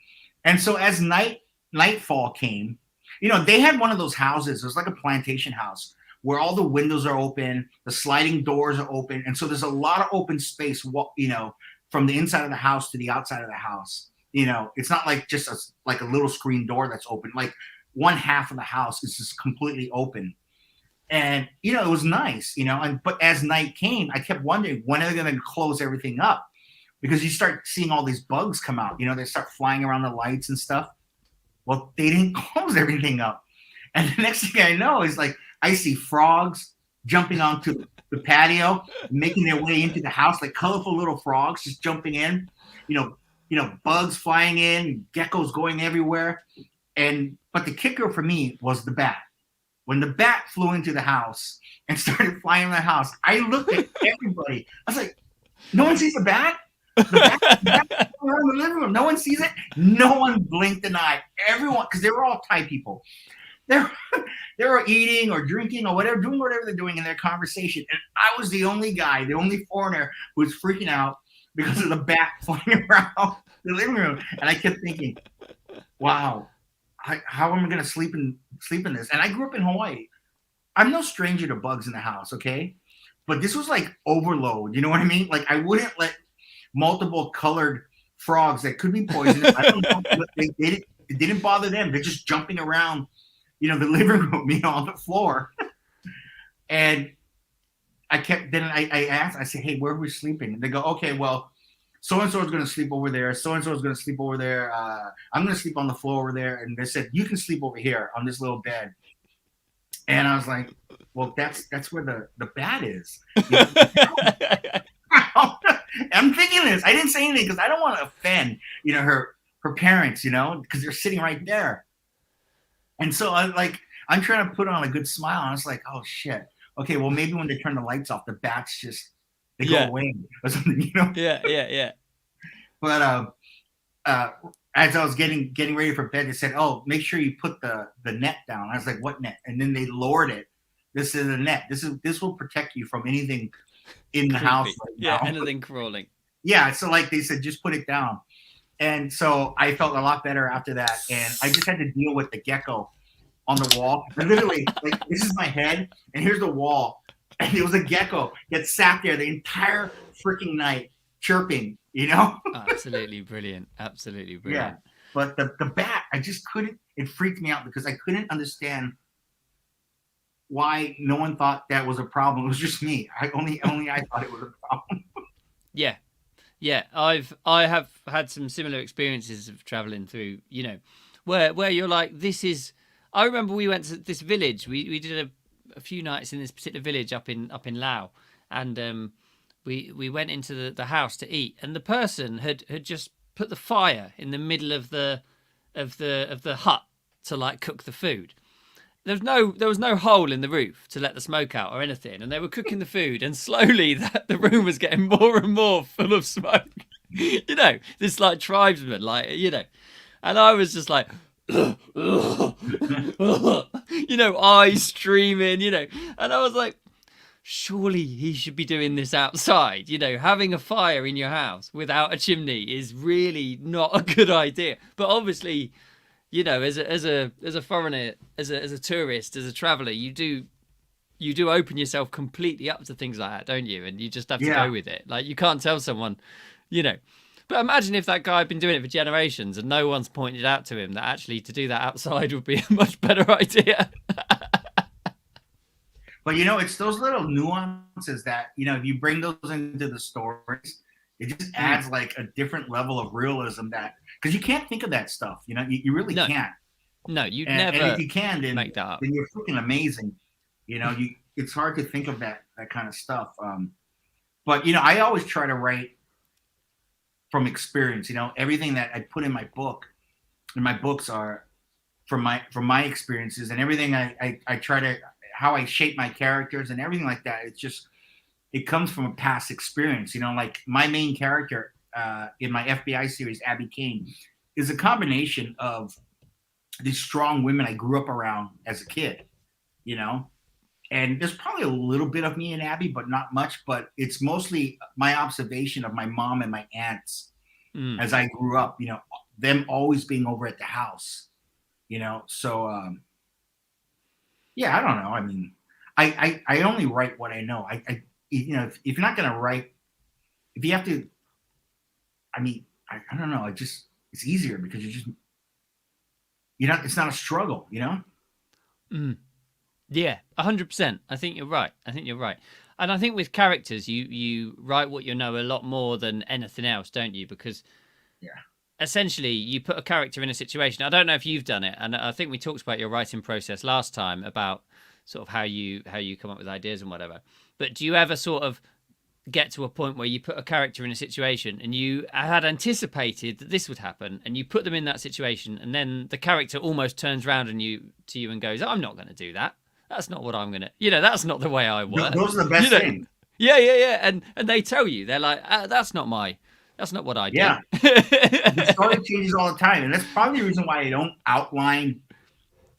And so as nightfall came, you know, they had one of those houses. It was like a plantation house where all the windows are open, the sliding doors are open. And so there's a lot of open space, you know, from the inside of the house to the outside of the house. You know, it's not like just like a little screen door that's open. Like one half of the house is just completely open. And, you know, it was nice, you know, but as night came, I kept wondering, when are they going to close everything up? Because you start seeing all these bugs come out, you know, they start flying around the lights and stuff. Well, they didn't close everything up. And the next thing I know is like, I see frogs jumping onto the patio, making their way into the house, like colorful little frogs just jumping in, you know, bugs flying in, geckos going everywhere. But the kicker for me was the bat. When the bat flew into the house and started flying in the house, I looked at everybody. I was like, no one sees the bat? The bat around the living room. No one sees it. No one blinked an eye. Everyone, because they were all Thai people. They were eating or drinking or whatever, doing whatever they're doing in their conversation. And I was the only guy, the only foreigner who was freaking out because of the bat flying around the living room. And I kept thinking, wow, how am I going to sleep in this? And I grew up in Hawaii. I'm no stranger to bugs in the house, okay? But this was like overload. You know what I mean? Like I wouldn't let multiple colored frogs that could be poisonous. I don't know. It didn't bother them. They're just jumping around, you know, the living room, you know, on the floor. And I asked, I said, hey, where are we sleeping? And they go, okay, well, so and so is going to sleep over there. So and so is going to sleep over there. I'm going to sleep on the floor over there. And they said, you can sleep over here on this little bed. And I was like, well, that's where the bed is. You know? I'm thinking this. I didn't say anything because I don't want to offend, her parents, because they're sitting right there. And so I'm trying to put on a good smile. And I was like, oh shit. Okay, well maybe when they turn the lights off, the bats they go away or something, Yeah. But as I was getting ready for bed, they said, "Oh, make sure you put the net down." I was like, "What net?" And then they lowered it. This is a net. This will protect you from anything in the house right now. Anything crawling. Yeah, so they said, just put it down. And so I felt a lot better after that. And I just had to deal with the gecko on the wall. Literally, this is my head, and here's the wall, and it was a gecko that sat there the entire freaking night chirping. Absolutely brilliant. Absolutely brilliant. Yeah, but the bat, I just couldn't. It freaked me out because I couldn't understand why no one thought that was a problem. It was just me. Only I thought it was a problem. Yeah. I have had some similar experiences of traveling through. Where you're like, this is. I remember we went to this village. We did a few nights in this particular village up in Laos, and we went into the house to eat, and the person had just put the fire in the middle of the hut to cook the food. There was no hole in the roof to let the smoke out or anything, and they were cooking the food, and slowly the room was getting more and more full of smoke. This tribesman, and I was just like, eyes streaming, and I was like, surely he should be doing this outside. Having a fire in your house without a chimney is really not a good idea. But obviously, as a foreigner, as a tourist, as a traveler, you do open yourself completely up to things like that, don't you? And you just have to go with it. You can't tell someone, But imagine if that guy had been doing it for generations and no one's pointed out to him that actually to do that outside would be a much better idea. But it's those little nuances that if you bring those into the stories, it just adds a different level of realism because you can't think of that stuff. You really can't. No, you'd never. And if you can, then make that up. Then you're freaking amazing. It's hard to think of that kind of stuff. But I always try to write from experience. Everything that I put in my books are from my experiences, and everything I try to. How I shape my characters and everything like that. It comes from a past experience. My main character in my FBI series, Abby Kane, is a combination of these strong women I grew up around as a kid, and there's probably a little bit of me in Abby, but not much, but it's mostly my observation of my mom and my aunts as I grew up, them always being over at the house, so, yeah, I don't know. I mean, I only write what I know. If you're not going to write, if you have to, I mean, I don't know. It's easier because it's not a struggle, Yeah, 100%. I think you're right. And I think with characters, you write what you know a lot more than anything else, don't you? Because essentially, you put a character in a situation. I don't know if you've done it, and I think we talked about your writing process last time about sort of how you come up with ideas and whatever. But do you ever sort of get to a point where you put a character in a situation and you had anticipated that this would happen, and you put them in that situation, and then the character almost turns around to you and goes, "I'm not going to do that. That's not what I'm going to. That's not the way I work." Those are the best things. Yeah. And they tell you, they're like, "That's not what I do." Yeah. The story changes all the time. And that's probably the reason why I don't outline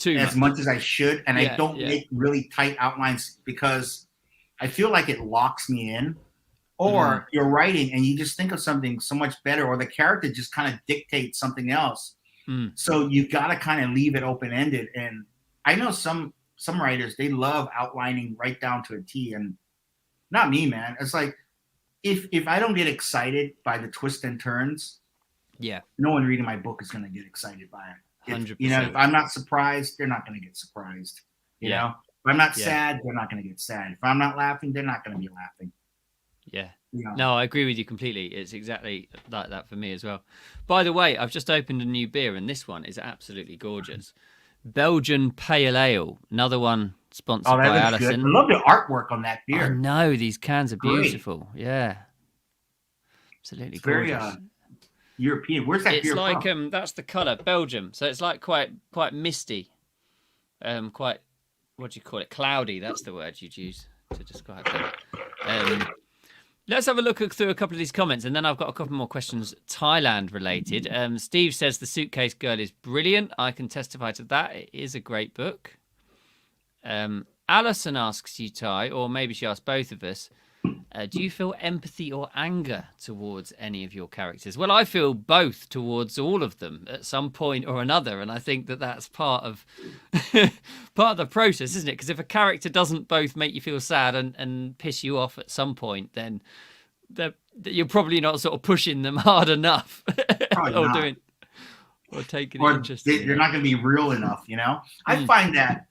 as much as I should. And I don't make really tight outlines because I feel like it locks me in. Or you're writing and you just think of something so much better, or the character just kind of dictates something else. So you got to kind of leave it open-ended. And I know some writers, they love outlining right down to a T. And not me, man. It's like, if I don't get excited by the twists and turns, no one reading my book is going to get excited by it. 100%. If I'm not surprised, they're not going to get surprised. You know, If I'm not Yeah. sad, they're not going to get sad. If I'm not laughing, they're not going to be laughing. Yeah. You know? No, I agree with you completely. It's exactly like that for me as well. By the way, I've just opened a new beer, and this one is absolutely gorgeous. Belgian Pale Ale, another one sponsored Oh, that by looks good. I Alison. love the artwork on that I beer. know, these cans are Great. beautiful. Yeah. Absolutely It's very gorgeous. European. Where's that It's beer like from? that's the colour, Belgium. So it's like quite misty. Quite, what do you call it? Cloudy, that's the word you'd use to describe that. Let's have a look through a couple of these comments, and then I've got a couple more questions Thailand related. Steve says The Suitcase Girl is brilliant. I can testify to that. It is a great book. Alison asks you, Ty, or maybe she asked both of us, do you feel empathy or anger towards any of your characters? Well, I feel both towards all of them at some point or another, and I think that that's part of part of the process, isn't it? Because if a character doesn't both make you feel sad and piss you off at some point, then you're probably not sort of pushing them hard enough, or taking an interest. They're not going to be real enough, you know. I find that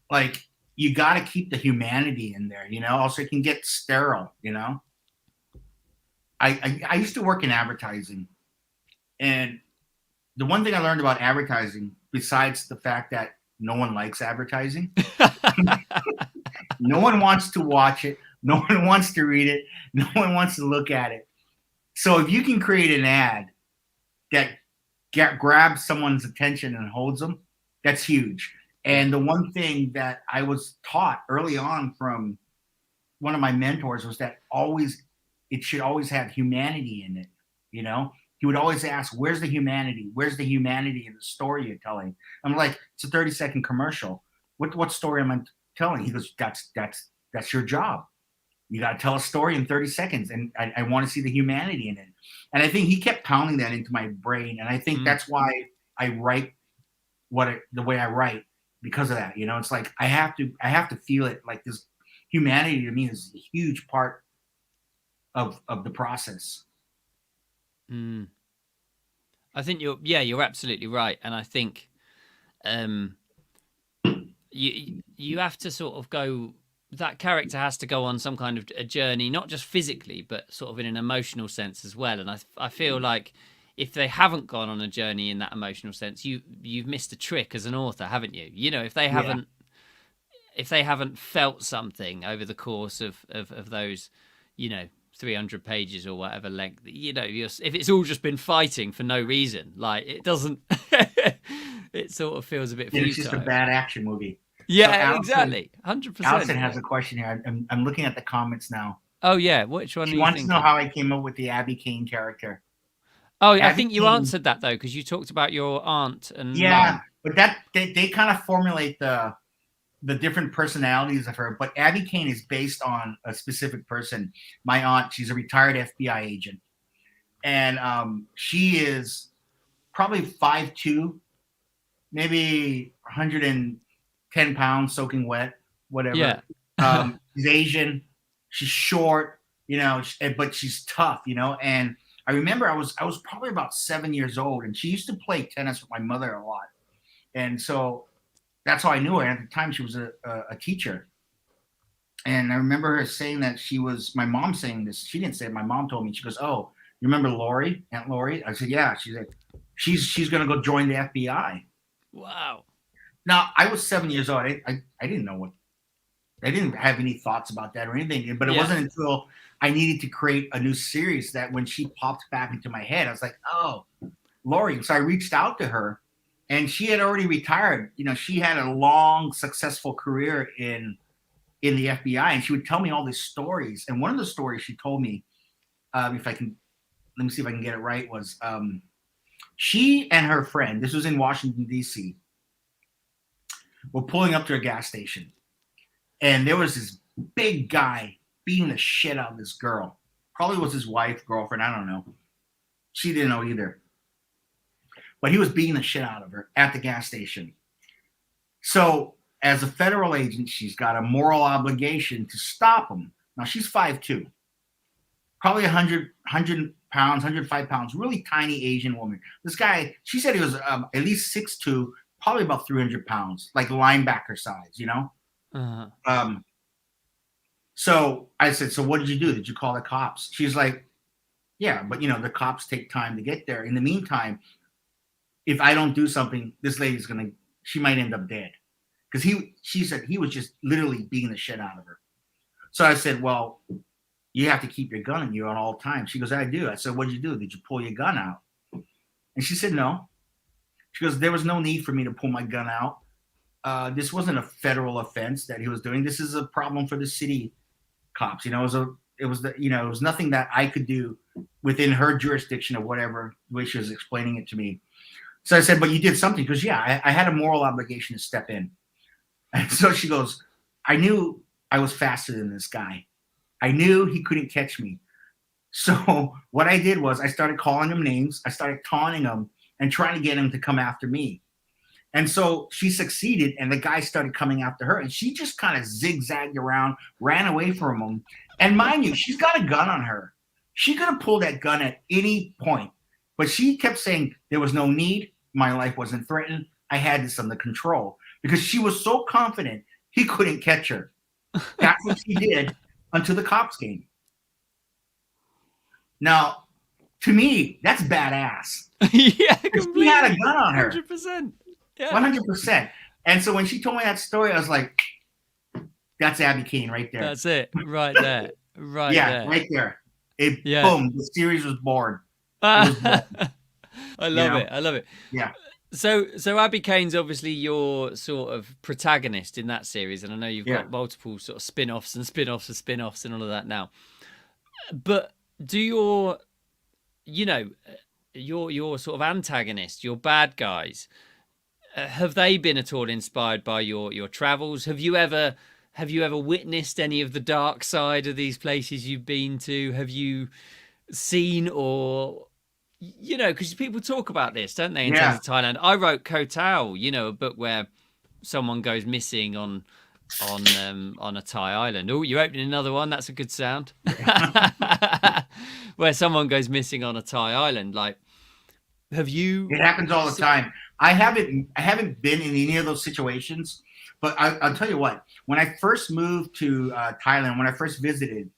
like you got to keep the humanity in there, you know. Also, it can get sterile, you know. I used to work in advertising, and the one thing I learned about advertising, besides the fact that no one likes advertising, no one wants to watch it, no one wants to read it, no one wants to look at it. So if you can create an ad that grabs someone's attention and holds them, that's huge. And the one thing that I was taught early on from one of my mentors was that it should always have humanity in it. You know, he would always ask, "Where's the humanity? Where's the humanity in the story you're telling?" I'm like, "It's a 30-second commercial. What story am I telling?" He goes, "That's your job. You got to tell a story in 30 seconds, and I want to see the humanity in it." And I think he kept pounding that into my brain, and I think that's why I write the way I write. Because of that, you know, it's like I have to feel it. Like this humanity to me is a huge part of the process. I think you're absolutely right, and I think you have to sort of go. That character has to go on some kind of a journey, not just physically, but sort of in an emotional sense as well. And I feel like if they haven't gone on a journey in that emotional sense, you've missed a trick as an author, haven't you? You know, if they haven't felt something over the course of those, you know, 300 pages or whatever length, you know, if it's all just been fighting for no reason, like it doesn't, it sort of feels a bit futile. It's just a bad action movie. Yeah, so Alison, exactly. 100%. Alison has a question here. I'm looking at the comments now. Oh yeah, which one? She wants to know how I came up with the Abby Kane character. Oh, I think you answered that though, because you talked about your aunt and mom. But that they kind of formulate the different personalities of her. But Abby Kane is based on a specific person. My aunt, she's a retired FBI agent, and she is probably 5'2", maybe 110 pounds, soaking wet, whatever. Yeah. She's Asian. She's short, you know, but she's tough, you know, and I remember I was probably about 7 years old, and she used to play tennis with my mother a lot. And so that's how I knew her. At the time, she was a teacher. And I remember her saying that my mom saying this. She didn't say it. My mom told me. She goes, "Oh, you remember Lori, Aunt Lori?" I said, "Yeah." She's like, she's going to go join the FBI. Wow. Now, I was 7 years old. I didn't know I didn't have any thoughts about that or anything. But it wasn't until I needed to create a new series that when she popped back into my head, I was like, "Oh, Lori." So I reached out to her, and she had already retired. You know, she had a long, successful career in the FBI, and she would tell me all these stories. And one of the stories she told me, let me see if I can get it right, was she and her friend, this was in Washington, D.C., were pulling up to a gas station. And there was this big guy beating the shit out of this girl. Probably was his wife, girlfriend, I don't know. She didn't know either. But he was beating the shit out of her at the gas station. So as a federal agent, she's got a moral obligation to stop him. Now, she's 5'2", probably 100 pounds, 105 pounds, really tiny Asian woman. This guy, she said he was at least 6'2", probably about 300 pounds, like linebacker size, you know? Uh-huh. So I said, so what did you do? Did you call the cops? She's like, yeah, but the cops take time to get there. In the meantime, if I don't do something, this lady's she might end up dead. Because she said he was just literally beating the shit out of her. So I said, well, you have to keep your gun on you at all times. She goes, I do. I said, what did you do? Did you pull your gun out? And she said, no. She goes, there was no need for me to pull my gun out. This wasn't a federal offense that he was doing. This is a problem for the city cops. It was nothing that I could do within her jurisdiction or whatever way she was explaining it to me. So I said, but you did something. Because I had a moral obligation to step in. And so she goes, I knew I was faster than this guy. I knew he couldn't catch me. So what I did was I started calling him names. I started taunting him and trying to get him to come after me. And so she succeeded, and the guy started coming after her. And she just kind of zigzagged around, ran away from him. And mind you, she's got a gun on her. She could have pulled that gun at any point. But she kept saying there was no need. My life wasn't threatened. I had this under control. Because she was so confident he couldn't catch her. That's what she did until the cops came. Now, to me, that's badass. Yeah, She had a gun on her. 100%. Yeah. 100%. And so when she told me that story, I was like, that's Abby Kane right there. That's it. Right there. Right there. Right there. Boom, the series was born. I love it. I love it. Yeah. So Abby Kane's obviously your sort of protagonist in that series, and I know you've got multiple sort of spin-offs and spin-offs and spin-offs and all of that now. But do your sort of antagonist, your bad guys, have they been at all inspired by your travels? Have you ever witnessed any of the dark side of these places you've been to? Have you seen or because people talk about this, don't they, in terms of Thailand? I wrote Koh Tao, a book where someone goes missing on a Thai island. Oh, you're opening another one. That's a good sound. Where someone goes missing on a Thai island. Like, have you? It happens all the time. I haven't been in any of those situations, but I'll tell you what. When I first moved to Thailand, when I first visited,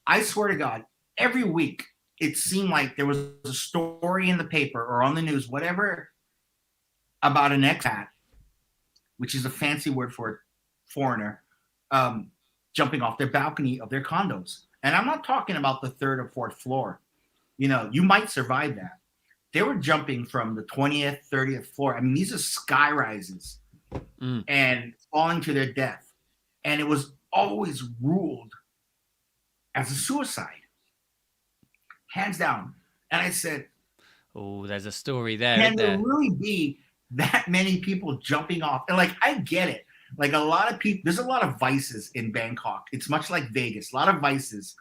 I swear to God, every week it seemed like there was a story in the paper or on the news, whatever, about an expat, which is a fancy word for a foreigner, jumping off their balcony of their condos. And I'm not talking about the third or fourth floor. You might survive that. They were jumping from the 20th, 30th floor. I mean, these are sky rises and falling to their death. And it was always ruled as a suicide. Hands down. And I said, oh, there's a story there. Can there really be that many people jumping off? And I get it. A lot of people, there's a lot of vices in Bangkok. It's much like Vegas, a lot of vices.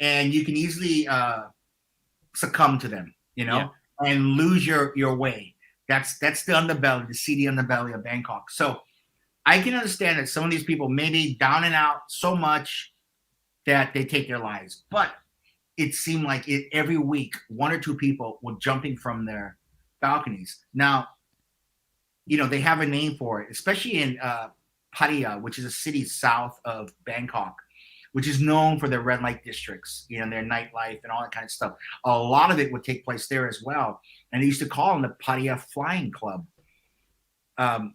And you can easily succumb to them, and lose your way. That's the underbelly, the seedy underbelly of Bangkok. So I can understand that some of these people may be down and out so much that they take their lives. But it seemed like every week, one or two people were jumping from their balconies. Now, they have a name for it, especially in Pattaya, which is a city south of Bangkok, which is known for their red light districts, their nightlife and all that kind of stuff. A lot of it would take place there as well. And they used to call them the Pattaya Flying Club and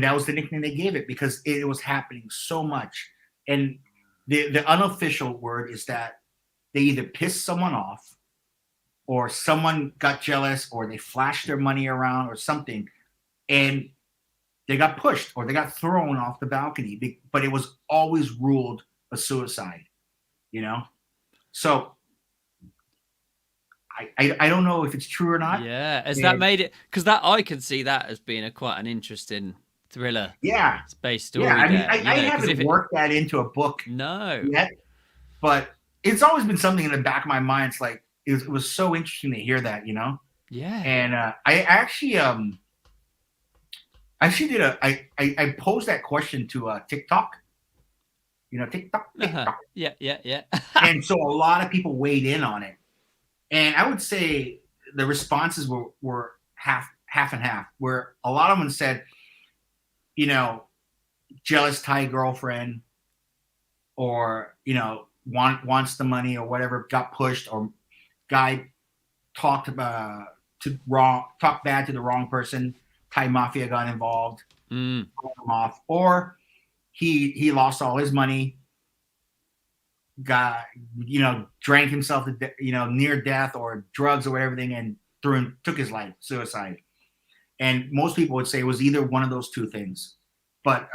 that was the nickname they gave it because it was happening so much. And the unofficial word is that they either pissed someone off or someone got jealous or they flashed their money around or something and they got pushed or they got thrown off the balcony. But it was always ruled a suicide, So I don't know if it's true or not. Yeah, has that made it? Because I could see that as being quite an interesting thriller. Yeah, space story. Yeah, I mean, I haven't worked that into a book. No, yet, but it's always been something in the back of my mind. It's like it was so interesting to hear that, Yeah. And I actually did I posed that question to TikTok. TikTok. Yeah. And so a lot of people weighed in on it. And I would say the responses were half and half, where a lot of them said, jealous Thai girlfriend, or wants the money or whatever, got pushed, or guy talked bad to the wrong person. Thai mafia got involved, pulled him off, or he lost all his money, got drank himself to near death, or drugs or whatever thing, and took his life, suicide. And most people would say it was either one of those two things, but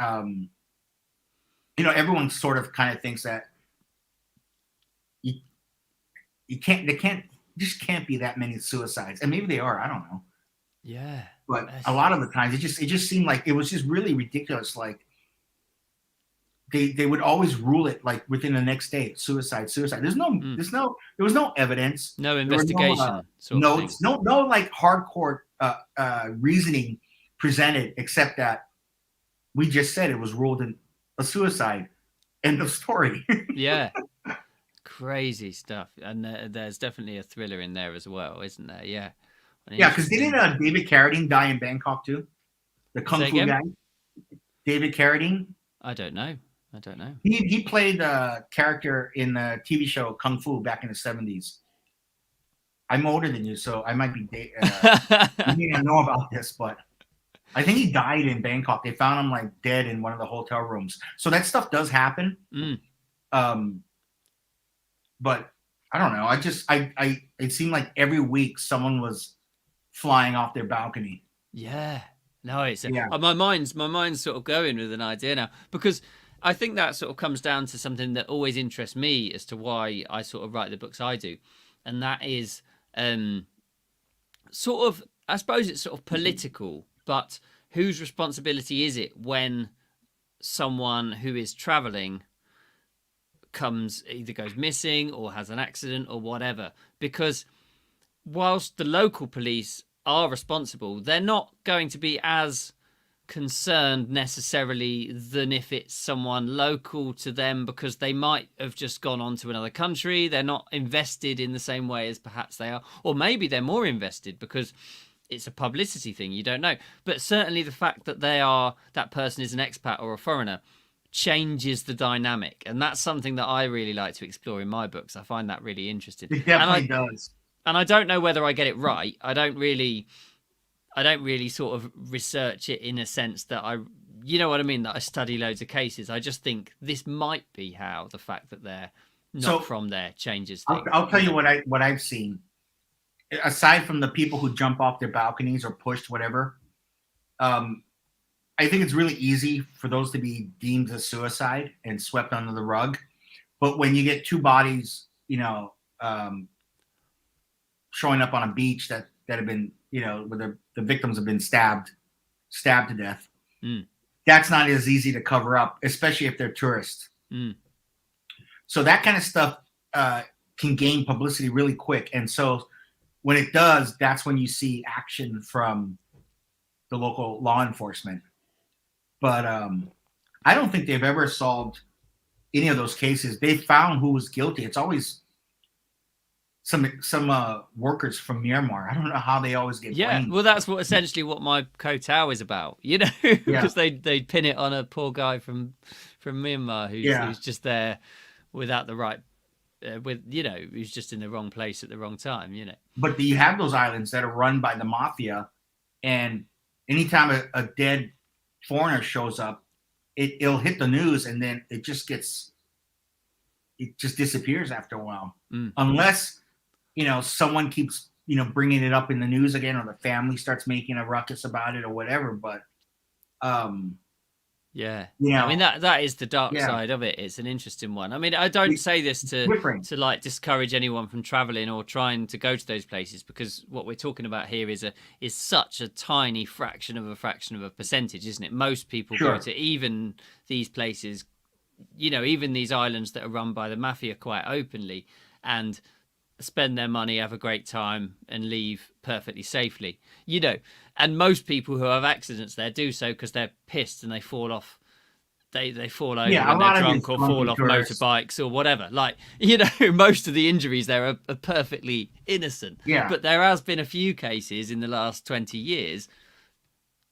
everyone sort of kind of thinks that just can't be that many suicides, and maybe they are, I don't know. Yeah, but a lot of the times it just seemed like it was just really ridiculous. Like they would always rule it like within the next day, suicide. There was no evidence, no investigation, notes, no like hardcore reasoning presented, except that we just said it was ruled in a suicide. End of story. Yeah. Crazy stuff. And there's definitely a thriller in there as well, isn't there? Yeah. Yeah, because didn't David Carradine die in Bangkok too? The Kung Fu guy? David Carradine? I don't know. He played a character in the TV show Kung Fu back in the 70s. I'm older than you, so I might be you may not know about this, but I think he died in Bangkok. They found him like dead in one of the hotel rooms. So that stuff does happen. But I don't know. It seemed like every week someone was flying off their balcony. Yeah. No, my mind's sort of going with an idea now, because I think that sort of comes down to something that always interests me as to why I sort of write the books I do. And that is sort of, I suppose it's sort of political, but whose responsibility is it when someone who is traveling either goes missing or has an accident or whatever? Because whilst the local police are responsible, they're not going to be as concerned necessarily than if it's someone local to them, because they might have just gone on to another country. They're not invested in the same way as perhaps they are, or maybe they're more invested because it's a publicity thing. You don't know. But certainly the fact that that person is an expat or a foreigner changes the dynamic, and that's something that I really like to explore in my books. I find that really interesting. It definitely does. And I don't know whether I get it right. I don't really sort of research it in a sense that you know what I mean, that I study loads of cases. I just think this might be how the fact that they're not from there changes things. I'll tell you what I've seen. Aside from the people who jump off their balconies or pushed, whatever, I think it's really easy for those to be deemed as suicide and swept under the rug. But when you get two bodies, showing up on a beach that have been, where the victims have been stabbed to death, that's not as easy to cover up, especially if they're tourists. So that kind of stuff can gain publicity really quick. And so when it does, that's when you see action from the local law enforcement. But I don't think they've ever solved any of those cases. They found who was guilty. It's always some workers from Myanmar. I don't know how they always get blamed. Well, that's essentially what my kotou is about, because they pin it on a poor guy from Myanmar who's just there without the right, who's just in the wrong place at the wrong time, But you have those islands that are run by the mafia, and anytime a dead foreigner shows up, it'll hit the news, and then it just disappears after a while, unless someone keeps bringing it up in the news again, or the family starts making a ruckus about it or whatever. But I mean that is the dark side of it. It's an interesting one. I mean, I don't say this to like discourage anyone from traveling or trying to go to those places, because what we're talking about here is such a tiny fraction of a percentage, isn't it? Most people go to even these places, even these islands that are run by the mafia quite openly, and spend their money, have a great time, and leave perfectly safely. And most people who have accidents there do so because they're pissed and they fall off. They fall over when they're drunk, or fall off motorbikes or whatever. Like, most of the injuries there are perfectly innocent. Yeah. But there has been a few cases in the last 20 years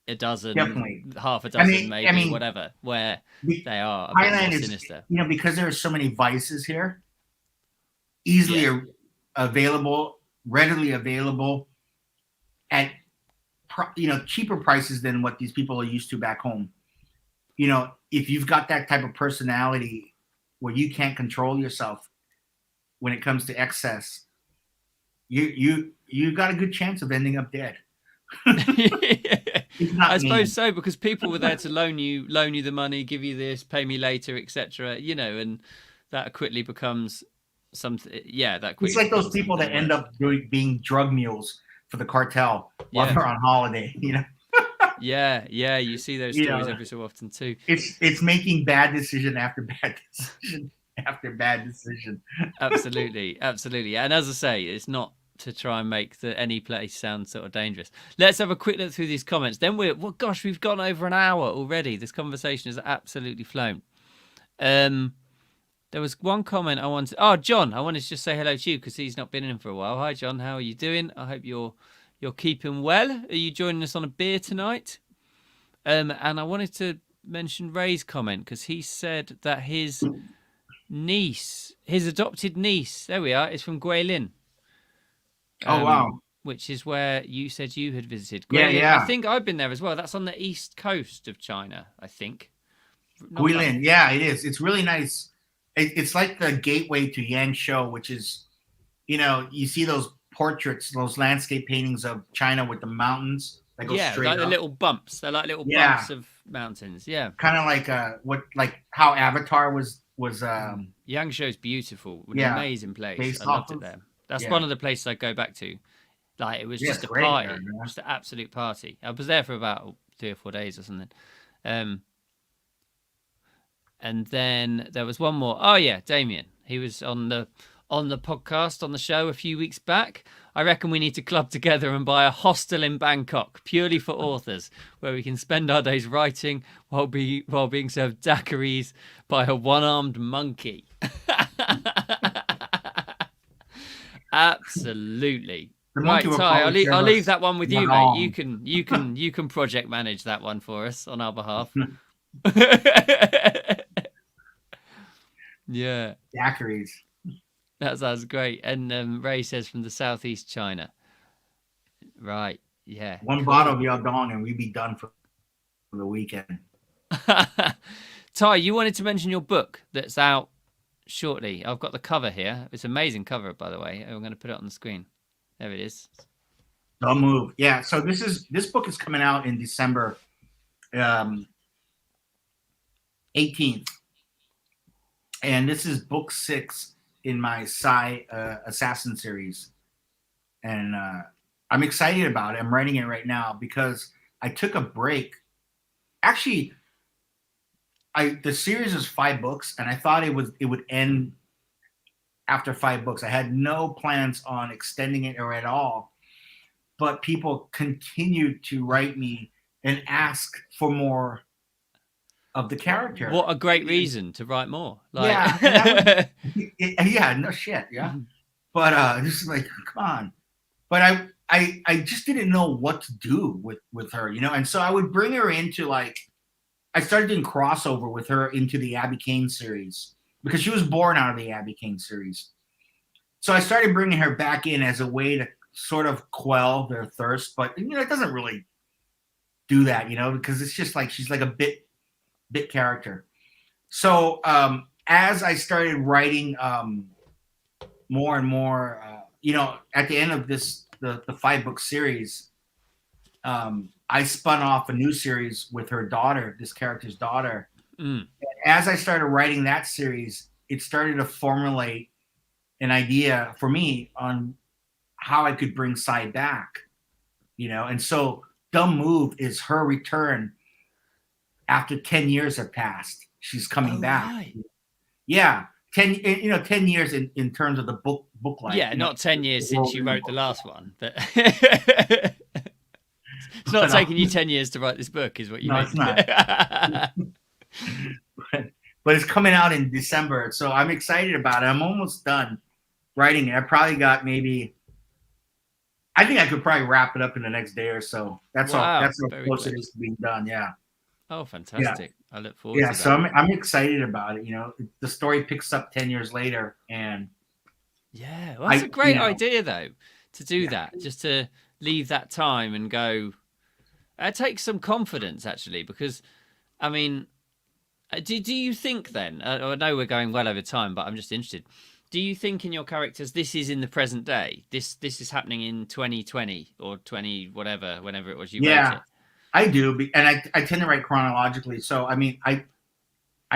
a dozen, Definitely. half a dozen, I mean, whatever, where they are a bit Thailand more is, sinister. because there are so many vices here, easily available, readily available at cheaper prices than what these people are used to back home. If you've got that type of personality where you can't control yourself when it comes to excess, you got a good chance of ending up dead. I suppose so, because people were there to loan you the money, give you this, pay me later, etc. And that quickly becomes something. Yeah, that quickly. It's like those people that end up being drug mules for the cartel while they're on holiday. Yeah, you see those stories every so often too. It's making bad decision after bad decision after bad decision. Absolutely. And as I say, it's not to try and make any place sound sort of dangerous. Let's have a quick look through these comments. Then we've gone over an hour already. This conversation has absolutely flown. There was one comment I wanted. Oh, John, I wanted to just say hello to you because he's not been in for a while. Hi, John. How are you doing? I hope you're keeping well. Are you joining us on a beer tonight? And I wanted to mention Ray's comment because he said that his adopted niece, there we are, is from Guilin. Oh, wow. Which is where you said you had visited. Guilin, yeah. I think I've been there as well. That's on the east coast of China, I think. Guilin, yeah, it is. It's really nice. It's like the gateway to Yangzhou, which is, you see those portraits, those landscape paintings of China with the mountains that go straight like up. The little bumps. They're like little bumps of mountains. Yeah. Kind of like how Avatar was. Yangzhou's beautiful. An amazing place. I loved it there. That's one of the places I go back to. Like, it was just a party, just an absolute party. I was there for about 3 or 4 days or something. And then there was one more. Oh yeah, Damien. He was on the podcast, on the show a few weeks back. I reckon we need to club together and buy a hostel in Bangkok, purely for authors, where we can spend our days writing while being served daiquiris by a one-armed monkey. Absolutely. Right, Ty, I'll leave that one with you, mate. You can project manage that one for us on our behalf. Yeah. Daiquiris. That sounds great. And Ray says from the southeast China. Right. Yeah. One bottle of Yadong and we'd be done for the weekend. Ty, you wanted to mention your book that's out shortly. I've got the cover here. It's an amazing cover, by the way. I'm going to put it on the screen. There it is. Don't move. Yeah. So this book is coming out in December 18th. And this is book 6 in my Sei Assassin series. And I'm excited about it. I'm writing it right now because I took a break. Actually, the series is 5 books, and I thought it would end after 5 books. I had no plans on extending it or at all. But people continued to write me and ask for more of the character. What a great reason to write more. Like... Yeah, no shit, yeah. But this is like, come on. But I just didn't know what to do with her, and so I would bring her into, like, I started doing crossover with her into the Abby Kane series because she was born out of the Abby Kane series. So I started bringing her back in as a way to sort of quell their thirst, but it doesn't really do that, because it's just like she's like a bit character. So as I started writing more and more, at the end of the 5-book series, I spun off a new series with her daughter, this character's daughter. As I started writing that series, it started to formulate an idea for me on how I could bring Sei back, and so Dumb Move is her return after 10 years have passed. She's coming back. Right. Yeah. 10 years in terms of the book life. Yeah, not 10 years since you wrote the last one, but it's not taking you 10 years to write this book, is what you mean. It's not. But it's coming out in December, so I'm excited about it. I'm almost done writing it. I probably got maybe I think I could probably wrap it up in the next day or so. That's all. Wow, That's how very close quick. it is to being done. Yeah. Oh, Yeah. fantastic! I look forward Yeah. to So that. I'm excited about it. You know, the story picks up 10 years later, and Yeah, well, that's a great you know, idea though, to do yeah. that, just to leave that time and go. It takes some confidence actually, because I mean, do you think then? I know we're going well over time, but I'm just interested. Do you think in your characters this is in the present day? This is happening in 2020 or 20 whatever, whenever it was you wrote Yeah, it. I do, and I tend to write chronologically. So I mean, I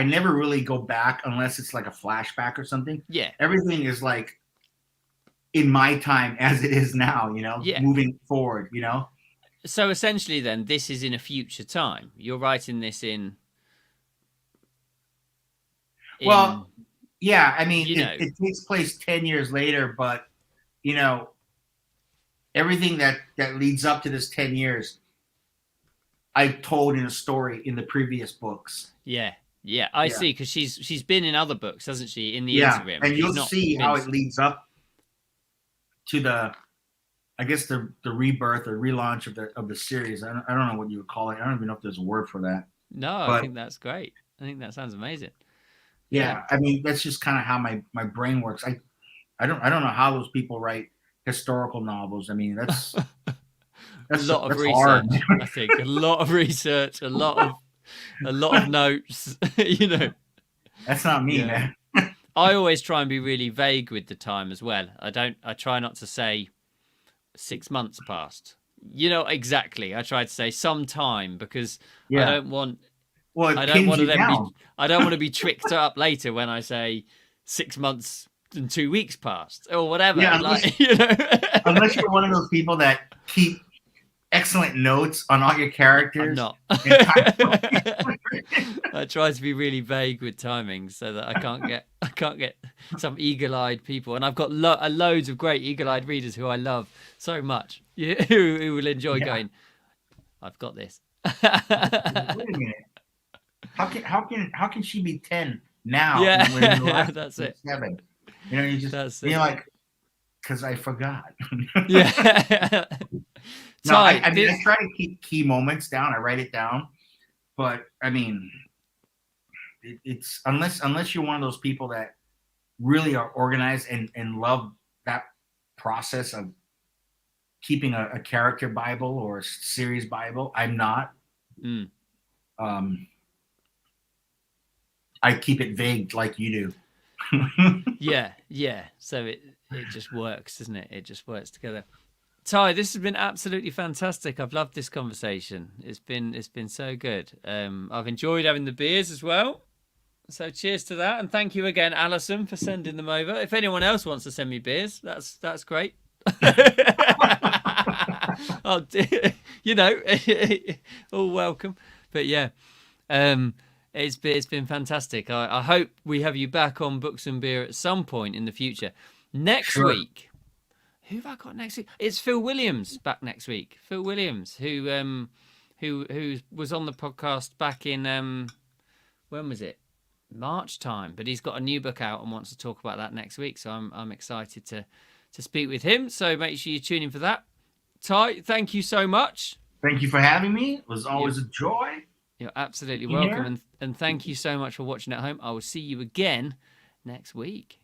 never really go back unless it's like a flashback or something. Yeah, Everything is like in my time as it is now, you know, yeah. moving forward, you know. So essentially, then this is in a future time. You're writing this Well, yeah, I mean, you know, it takes place 10 years later, but you know, everything that leads up to this 10 years, I told in a story in the previous books. yeah, yeah. I Yeah. see, because she's been in other books, hasn't she? In the Yeah, interim, and she's you'll not see been. how it leads up to I guess the rebirth or relaunch of the series. I don't know what you would call it. I don't even know if there's a word for that. No, I But think that's great. I think that sounds amazing. yeah, I mean that's just kind of how my brain works. I don't know how those people write historical novels. I mean that's A lot of that's research, hard. I think. A lot of research, a lot of notes, you know. That's not me, Yeah. man. I always try and be really vague with the time as well. I try not to say 6 months passed. You know, exactly. I try to say some time, because Yeah. I don't want Well, I it don't pins want to you then down. be I don't want to be tricked up later when I say 6 months and 2 weeks passed or whatever. Yeah, Like, you know. Unless you're one of those people that keep excellent notes on all your I'm characters. not. and time- I try to be really vague with timings so that I can't get some eagle-eyed people. And I've got loads of great eagle-eyed readers who I love so much, who will enjoy Yeah. going, I've got this. Wait a minute. How can she be 10 now? Yeah, when the last that's was it. 7. You know, That's you're it. like, because I forgot. Yeah. No, Ty, I mean, I try to keep key moments down. I write it down, but I mean, it's unless you're one of those people that really are organized and love that process of keeping a character Bible or a series Bible. I'm not. Mm. I keep it vague like you do. Yeah. So it just works, doesn't it? It just works together. Ty, this has been absolutely fantastic. I've loved this conversation. It's been so good. I've enjoyed having the beers as well. So cheers to that, and thank you again, Alison, for sending them over. If anyone else wants to send me beers, that's great. Oh, you know, all welcome. But yeah, it's been fantastic. I hope we have you back on Books and Beer at some point in the future. Next Sure. week. Who have I got next week? It's Phil Williams back next week. Phil Williams, who was on the podcast back in when was it? March time. But he's got a new book out and wants to talk about that next week. So I'm excited to speak with him. So make sure you tune in for that. Ty, thank you so much. Thank you for having me. It was always a joy. You're absolutely Yeah. welcome, and thank you so much for watching at home. I will see you again next week.